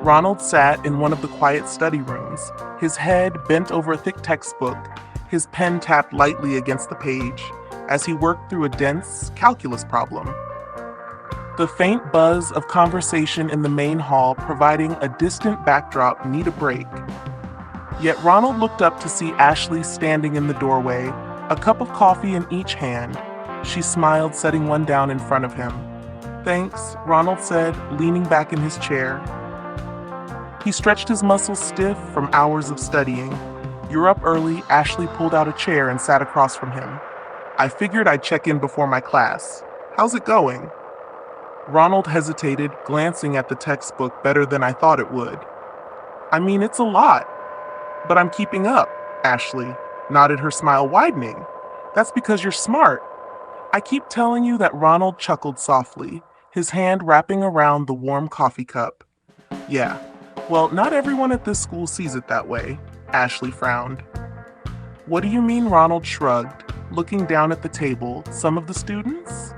[SPEAKER 1] Ronald sat in one of the quiet study rooms, his head bent over a thick textbook, his pen tapped lightly against the page as he worked through a dense calculus problem. The faint buzz of conversation in the main hall providing a distant backdrop need a break. Yet Ronald looked up to see Ashley standing in the doorway, a cup of coffee in each hand. She smiled, setting one down in front of him. "Thanks," Ronald said, leaning back in his chair. He stretched his muscles stiff from hours of studying. "You're up early." Ashley pulled out a chair and sat across from him. "I figured I'd check in before my class. How's it going? Ronald hesitated, glancing at the textbook better than I thought it would. I mean, it's a lot, but I'm keeping up, Ashley nodded, her smile widening. That's because you're smart. I keep telling you that. Ronald chuckled softly, his hand wrapping around the warm coffee cup. Yeah, well, not everyone at this school sees it that way, Ashley frowned. What do you mean? Ronald shrugged, looking down at the table. Some of the students?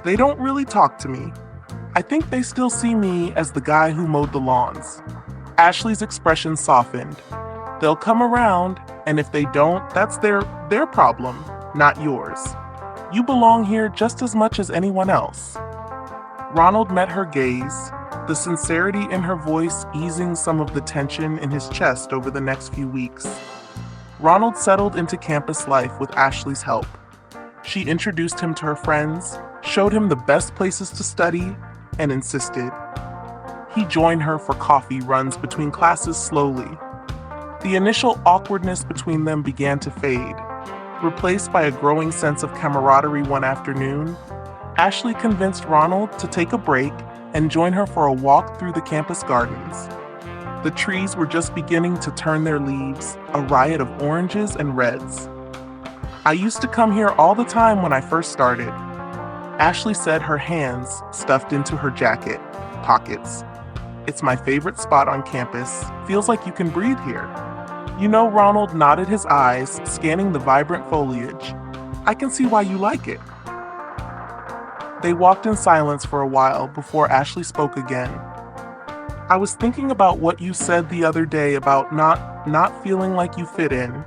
[SPEAKER 1] They don't really talk to me. I think they still see me as the guy who mowed the lawns. Ashley's expression softened. They'll come around, and if they don't, that's their problem, not yours. You belong here just as much as anyone else. Ronald met her gaze, the sincerity in her voice easing some of the tension in his chest over the next few weeks. Ronald settled into campus life with Ashley's help. She introduced him to her friends, showed him the best places to study, and insisted. He joined her for coffee runs between classes slowly. The initial awkwardness between them began to fade. Replaced by a growing sense of camaraderie one afternoon, Ashley convinced Ronald to take a break and join her for a walk through the campus gardens. The trees were just beginning to turn their leaves, a riot of oranges and reds. I used to come here all the time when I first started, Ashley said, her hands stuffed into her jacket pockets. It's my favorite spot on campus. Feels like you can breathe here. You know, Ronald nodded, his eyes scanning the vibrant foliage. I can see why you like it. They walked in silence for a while before Ashley spoke again. I was thinking about what you said the other day about not feeling like you fit in.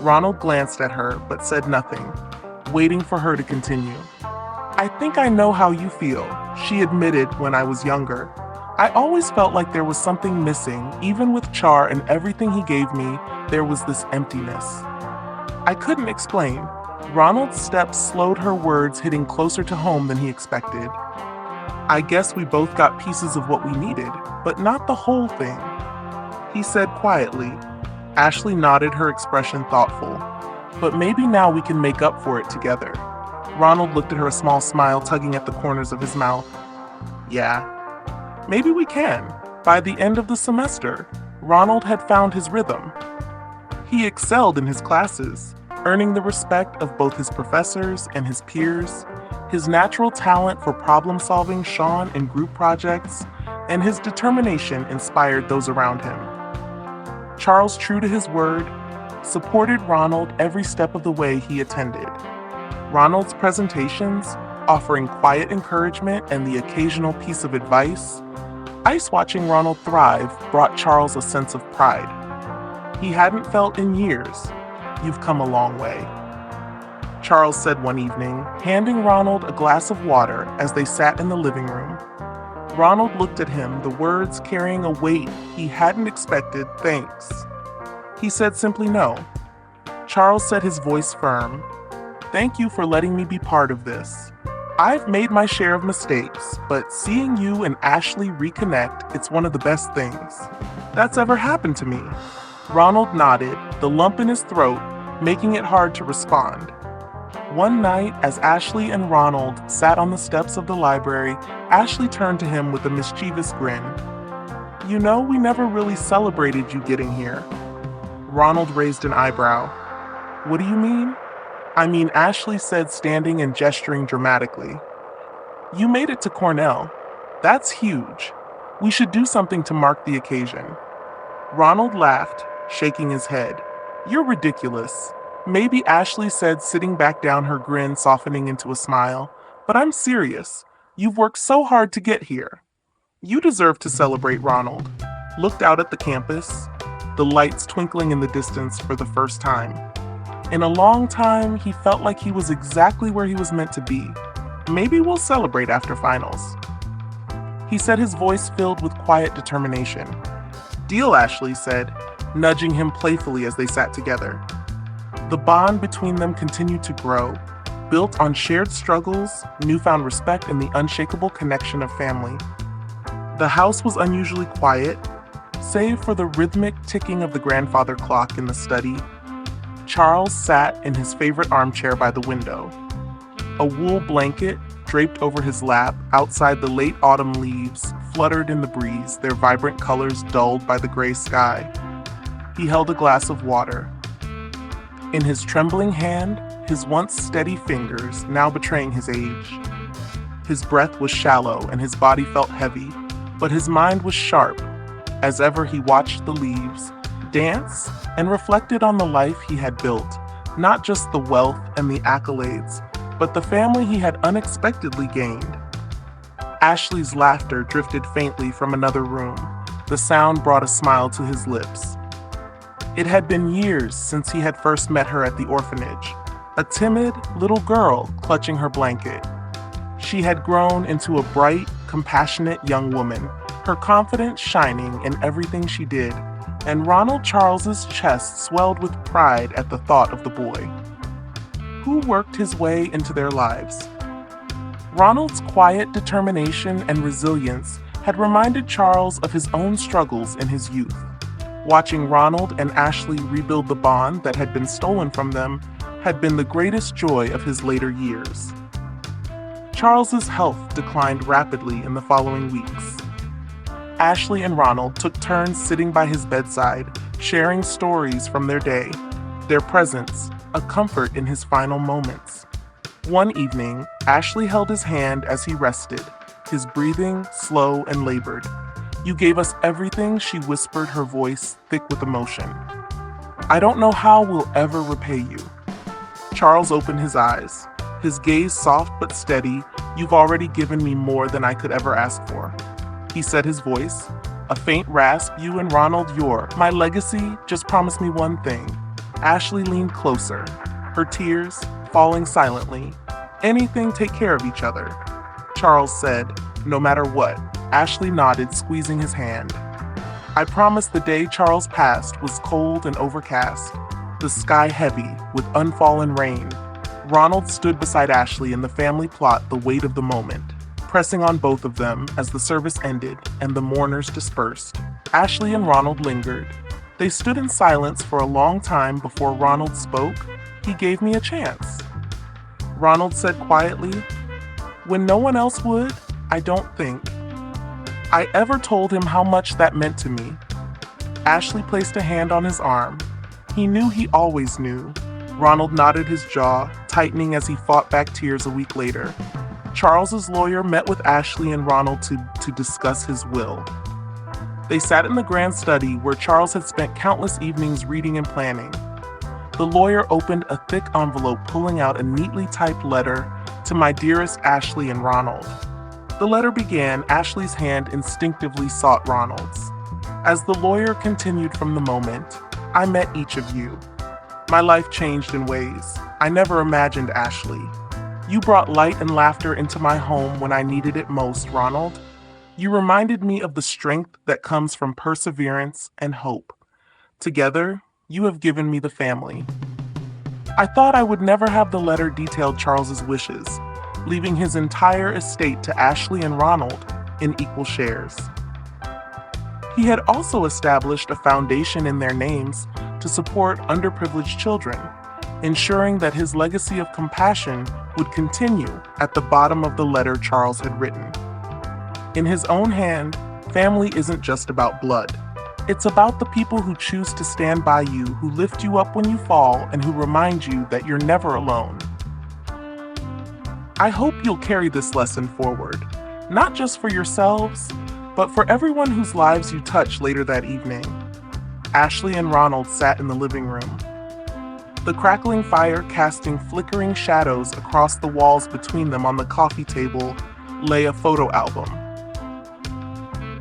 [SPEAKER 1] Ronald glanced at her but said nothing, waiting for her to continue. I think I know how you feel, she admitted. When I was younger, I always felt like there was something missing. Even with Char and everything he gave me, there was this emptiness. I couldn't explain. Ronald's steps slowed, her words hitting closer to home than he expected. I guess we both got pieces of what we needed, but not the whole thing, he said quietly. Ashley nodded, her expression thoughtful. But maybe now we can make up for it together. Ronald looked at her, a small smile tugging at the corners of his mouth. Yeah, maybe we can. By the end of the semester, Ronald had found his rhythm. He excelled in his classes, earning the respect of both his professors and his peers. His natural talent for problem-solving shone in group projects, and his determination inspired those around him. Charles, true to his word, supported Ronald every step of the way he attended. Ronald's presentations, offering quiet encouragement and the occasional piece of advice. Watching Ronald thrive brought Charles a sense of pride he hadn't felt in years. You've come a long way, Charles said one evening, handing Ronald a glass of water as they sat in the living room. Ronald looked at him, the words carrying a weight he hadn't expected. Thanks, he said simply. No, Charles said, his voice firm. Thank you for letting me be part of this. I've made my share of mistakes, but seeing you and Ashley reconnect, it's one of the best things that's ever happened to me. Ronald nodded, the lump in his throat making it hard to respond. One night, as Ashley and Ronald sat on the steps of the library, Ashley turned to him with a mischievous grin. You know, we never really celebrated you getting here. Ronald raised an eyebrow. What do you mean? I mean, Ashley said, standing and gesturing dramatically. You made it to Cornell. That's huge. We should do something to mark the occasion. Ronald laughed, shaking his head. You're ridiculous. Maybe, Ashley said, sitting back down, her grin softening into a smile. But I'm serious. You've worked so hard to get here. You deserve to celebrate. Ronald looked out at the campus, the lights twinkling in the distance. For the first time in a long time, he felt like he was exactly where he was meant to be. Maybe we'll celebrate after finals, he said, his voice filled with quiet determination. Deal, Ashley said, nudging him playfully as they sat together. The bond between them continued to grow, built on shared struggles, newfound respect, and the unshakable connection of family. The house was unusually quiet, save for the rhythmic ticking of the grandfather clock in the study. Charles sat in his favorite armchair by the window. A wool blanket, draped over his lap, outside the late autumn leaves, fluttered in the breeze, their vibrant colors dulled by the gray sky. He held a glass of water. In his trembling hand, his once steady fingers now betraying his age. His breath was shallow and his body felt heavy, but his mind was sharp. As ever, he watched the leaves dance and reflected on the life he had built, not just the wealth and the accolades, but the family he had unexpectedly gained. Ashley's laughter drifted faintly from another room. The sound brought a smile to his lips. It had been years since he had first met her at the orphanage, a timid little girl clutching her blanket. She had grown into a bright, compassionate young woman, her confidence shining in everything she did, and Ronald Charles's chest swelled with pride at the thought of the boy, who worked his way into their lives. Ronald's quiet determination and resilience had reminded Charles of his own struggles in his youth. Watching Ronald and Ashley rebuild the bond that had been stolen from them had been the greatest joy of his later years. Charles's health declined rapidly in the following weeks. Ashley and Ronald took turns sitting by his bedside, sharing stories from their day, their presence, a comfort in his final moments. One evening, Ashley held his hand as he rested, his breathing slow and labored. "You gave us everything," she whispered, her voice thick with emotion. "I don't know how we'll ever repay you." Charles opened his eyes, his gaze soft but steady. "You've already given me more than I could ever ask for," he said, his voice a faint rasp. "You and Ronald, my legacy. Just promise me one thing." Ashley leaned closer, her tears falling silently. "Anything, take care of each other," Charles said. "No matter what." Ashley nodded, squeezing his hand. "I promise." The day Charles passed was cold and overcast, the sky heavy with unfallen rain. Ronald stood beside Ashley in the family plot, the weight of the moment pressing on both of them as the service ended and the mourners dispersed. Ashley and Ronald lingered. They stood in silence for a long time before Ronald spoke. "He gave me a chance," Ronald said quietly. "When no one else would, I don't think I ever told him how much that meant to me." Ashley placed a hand on his arm. He knew he always knew. Ronald nodded, his jaw tightening as he fought back tears a week later. Charles's lawyer met with Ashley and Ronald to discuss his will. They sat in the grand study where Charles had spent countless evenings reading and planning. The lawyer opened a thick envelope, pulling out a neatly typed letter to "My dearest Ashley and Ronald." The letter began. Ashley's hand instinctively sought Ronald's. As the lawyer continued, "From the moment I met each of you, my life changed in ways I never imagined, Ashley. You brought light and laughter into my home when I needed it most, Ronald. You reminded me of the strength that comes from perseverance and hope. Together, you have given me the family." I thought I would never have. The letter detailed Charles's wishes, leaving his entire estate to Ashley and Ronald in equal shares. He had also established a foundation in their names to support underprivileged children, ensuring that his legacy of compassion would continue. At the bottom of the letter, Charles had written, "In his own hand, family isn't just about blood. It's about the people who choose to stand by you, who lift you up when you fall, and who remind you that you're never alone. I hope you'll carry this lesson forward, not just for yourselves, but for everyone whose lives you touch." Later that evening, Ashley and Ronald sat in the living room, the crackling fire casting flickering shadows across the walls. Between them on the coffee table lay a photo album.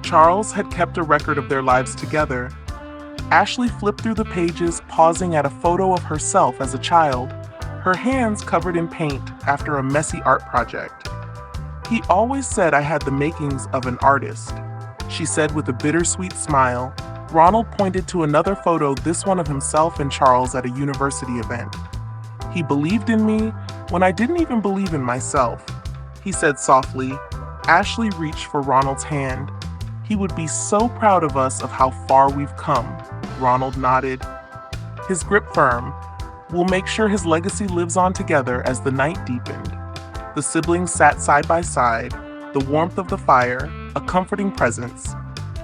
[SPEAKER 1] Charles had kept a record of their lives together. Ashley flipped through the pages, pausing at a photo of herself as a child, her hands covered in paint after a messy art project. "He always said I had the makings of an artist," she said with a bittersweet smile. Ronald pointed to another photo, this one of himself and Charles at a university event. "He believed in me when I didn't even believe in myself," he said softly. Ashley reached for Ronald's hand. "He would be so proud of us, of how far we've come," Ronald nodded, his grip firm. "We'll make sure his legacy lives on." Together, as the night deepened, The siblings sat side by side, the warmth of the fire, a comforting presence.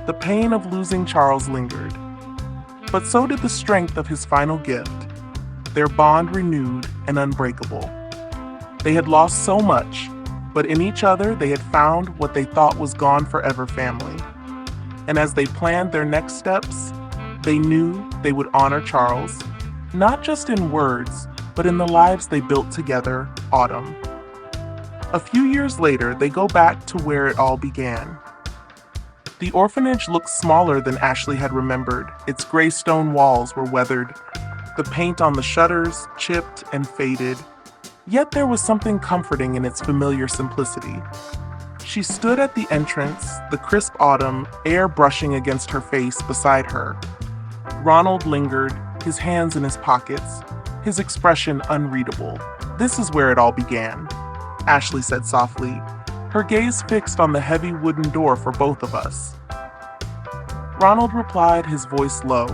[SPEAKER 1] The pain of losing Charles lingered. But so did the strength of his final gift, their bond renewed and unbreakable. They had lost so much, but in each other they had found what they thought was gone forever family. And as they planned their next steps, they knew they would honor Charles, not just in words, but in the lives they built together, Autumn. A few years later, they go back to where it all began. The orphanage looked smaller than Ashley had remembered. Its gray stone walls were weathered, the paint on the shutters chipped and faded. Yet there was something comforting in its familiar simplicity. She stood at the entrance, the crisp autumn air brushing against her face beside her. Ronald lingered, his hands in his pockets, his expression unreadable. "This is where it all began," Ashley said softly, her gaze fixed on the heavy wooden door for both of us. Ronald replied, his voice low.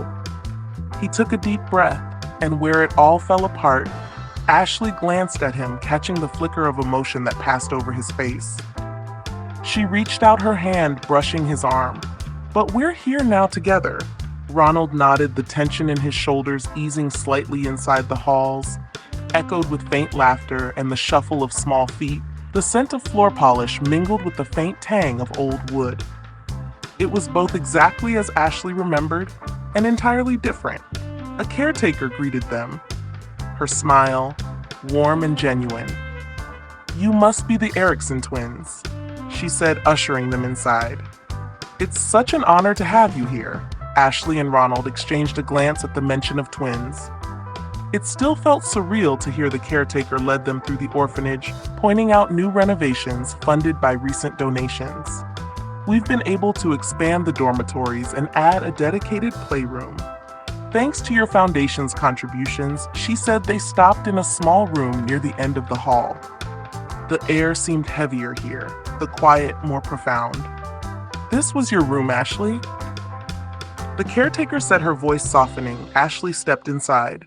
[SPEAKER 1] He took a deep breath, and where it all fell apart, Ashley glanced at him, catching the flicker of emotion that passed over his face. She reached out her hand, brushing his arm. "But we're here now together." Ronald nodded, the tension in his shoulders easing slightly inside the halls, echoed with faint laughter and the shuffle of small feet. The scent of floor polish mingled with the faint tang of old wood. It was both exactly as Ashley remembered and entirely different. A caretaker greeted them, her smile warm and genuine. "You must be the Erickson twins," she said, ushering them inside. "It's such an honor to have you here." Ashley and Ronald exchanged a glance at the mention of twins. It still felt surreal to hear the caretaker lead them through the orphanage, pointing out new renovations funded by recent donations. "We've been able to expand the dormitories and add a dedicated playroom. Thanks to your foundation's contributions," she said. They stopped in a small room near the end of the hall. The air seemed heavier here, the quiet more profound. "This was your room, Ashley?" The caretaker said, her voice softening. Ashley stepped inside,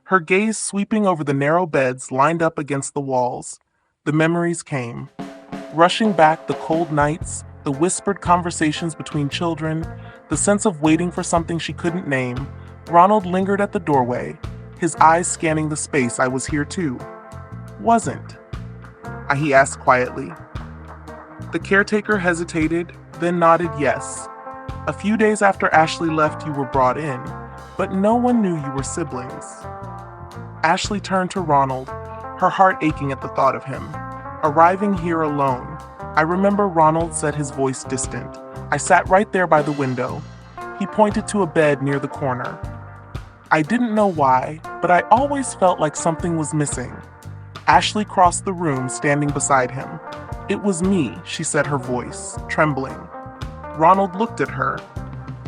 [SPEAKER 1] her gaze sweeping over the narrow beds lined up against the walls. The memories came, rushing back, the cold nights, the whispered conversations between children, the sense of waiting for something she couldn't name. Ronald lingered at the doorway, his eyes scanning the space. "I was here too." "Wasn't?" he asked quietly. The caretaker hesitated, then nodded yes. "A few days after Ashley left, you were brought in, but no one knew you were siblings." Ashley turned to Ronald, her heart aching at the thought of him. "Arriving here alone. I remember," Ronald said, his voice distant. "I sat right there by the window." He pointed to a bed near the corner. "I didn't know why, but I always felt like something was missing." Ashley crossed the room, standing beside him. "It was me," she said, her voice trembling. Ronald looked at her,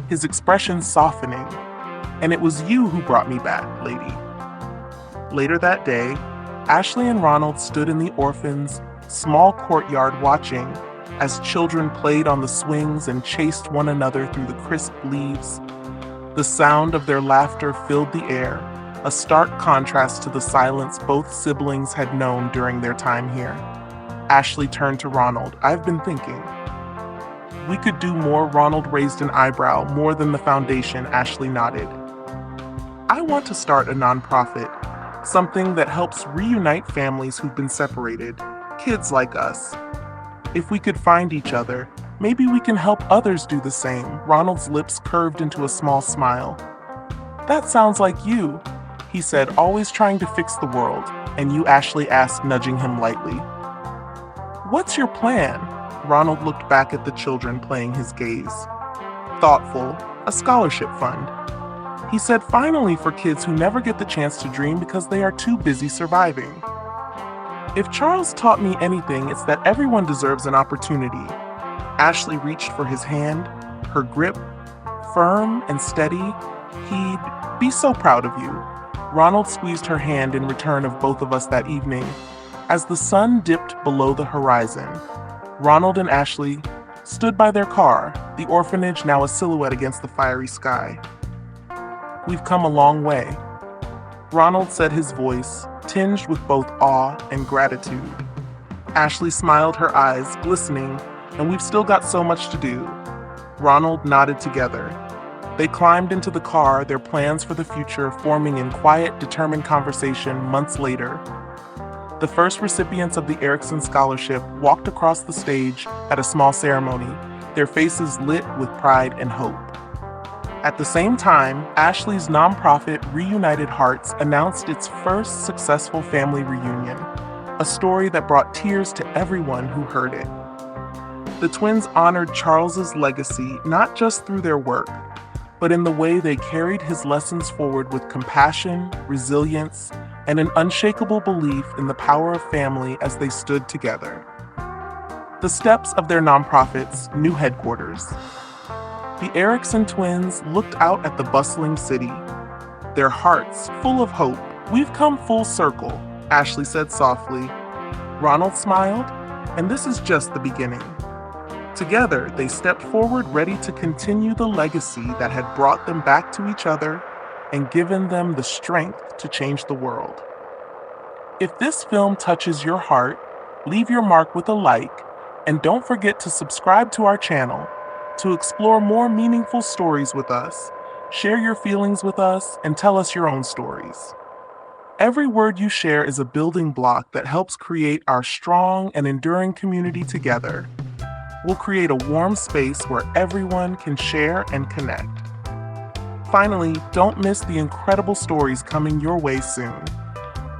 [SPEAKER 1] his expression softening. "And it was you who brought me back, lady." Later that day, Ashley and Ronald stood in the orphan's small courtyard watching as children played on the swings and chased one another through the crisp leaves. The sound of their laughter filled the air, a stark contrast to the silence both siblings had known during their time here. Ashley turned to Ronald. "I've been thinking. We could do more." Ronald raised an eyebrow. "More than the foundation," Ashley nodded. "I want to start a nonprofit, something that helps reunite families who've been separated, kids like us. If we could find each other, maybe we can help others do the same." Ronald's lips curved into a small smile. "That sounds like you," he said, "always trying to fix the world." "And you?" Ashley asked, nudging him lightly. "What's your plan?" Ronald looked back at the children, playing his gaze. "Thoughtful, a scholarship fund." He said, "Finally, for kids who never get the chance to dream because they are too busy surviving." If Charles taught me anything, it's that everyone deserves an opportunity. Ashley reached for his hand, her grip firm and steady. "He'd be so proud of you." Ronald squeezed her hand in return of both of us that evening. As the sun dipped below the horizon, Ronald and Ashley stood by their car, the orphanage now a silhouette against the fiery sky. "We've come a long way," Ronald said, his voice tinged with both awe and gratitude. Ashley smiled, her eyes glistening, and we've still got so much to do. Ronald nodded together. They climbed into the car, their plans for the future forming in quiet, determined conversation months later. The first recipients of the Erickson Scholarship walked across the stage at a small ceremony, their faces lit with pride and hope. At the same time, Ashley's nonprofit Reunited Hearts announced its first successful family reunion, a story that brought tears to everyone who heard it. The twins honored Charles's legacy not just through their work, but in the way they carried his lessons forward with compassion, resilience, and an unshakable belief in the power of family as they stood together. The steps of their nonprofit's new headquarters. The Erickson twins looked out at the bustling city, their hearts full of hope. "We've come full circle," Ashley said softly. Ronald smiled, and this is just the beginning. Together, they stepped forward ready to continue the legacy that had brought them back to each other and given them the strength to change the world. If this film touches your heart, leave your mark with a like, and don't forget to subscribe to our channel to explore more meaningful stories with us. Share your feelings with us and tell us your own stories. Every word you share is a building block that helps create our strong and enduring community together. We'll create a warm space where everyone can share and connect. Finally, don't miss the incredible stories coming your way soon.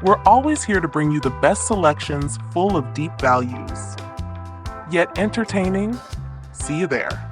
[SPEAKER 1] We're always here to bring you the best selections full of deep values, yet entertaining. See you there.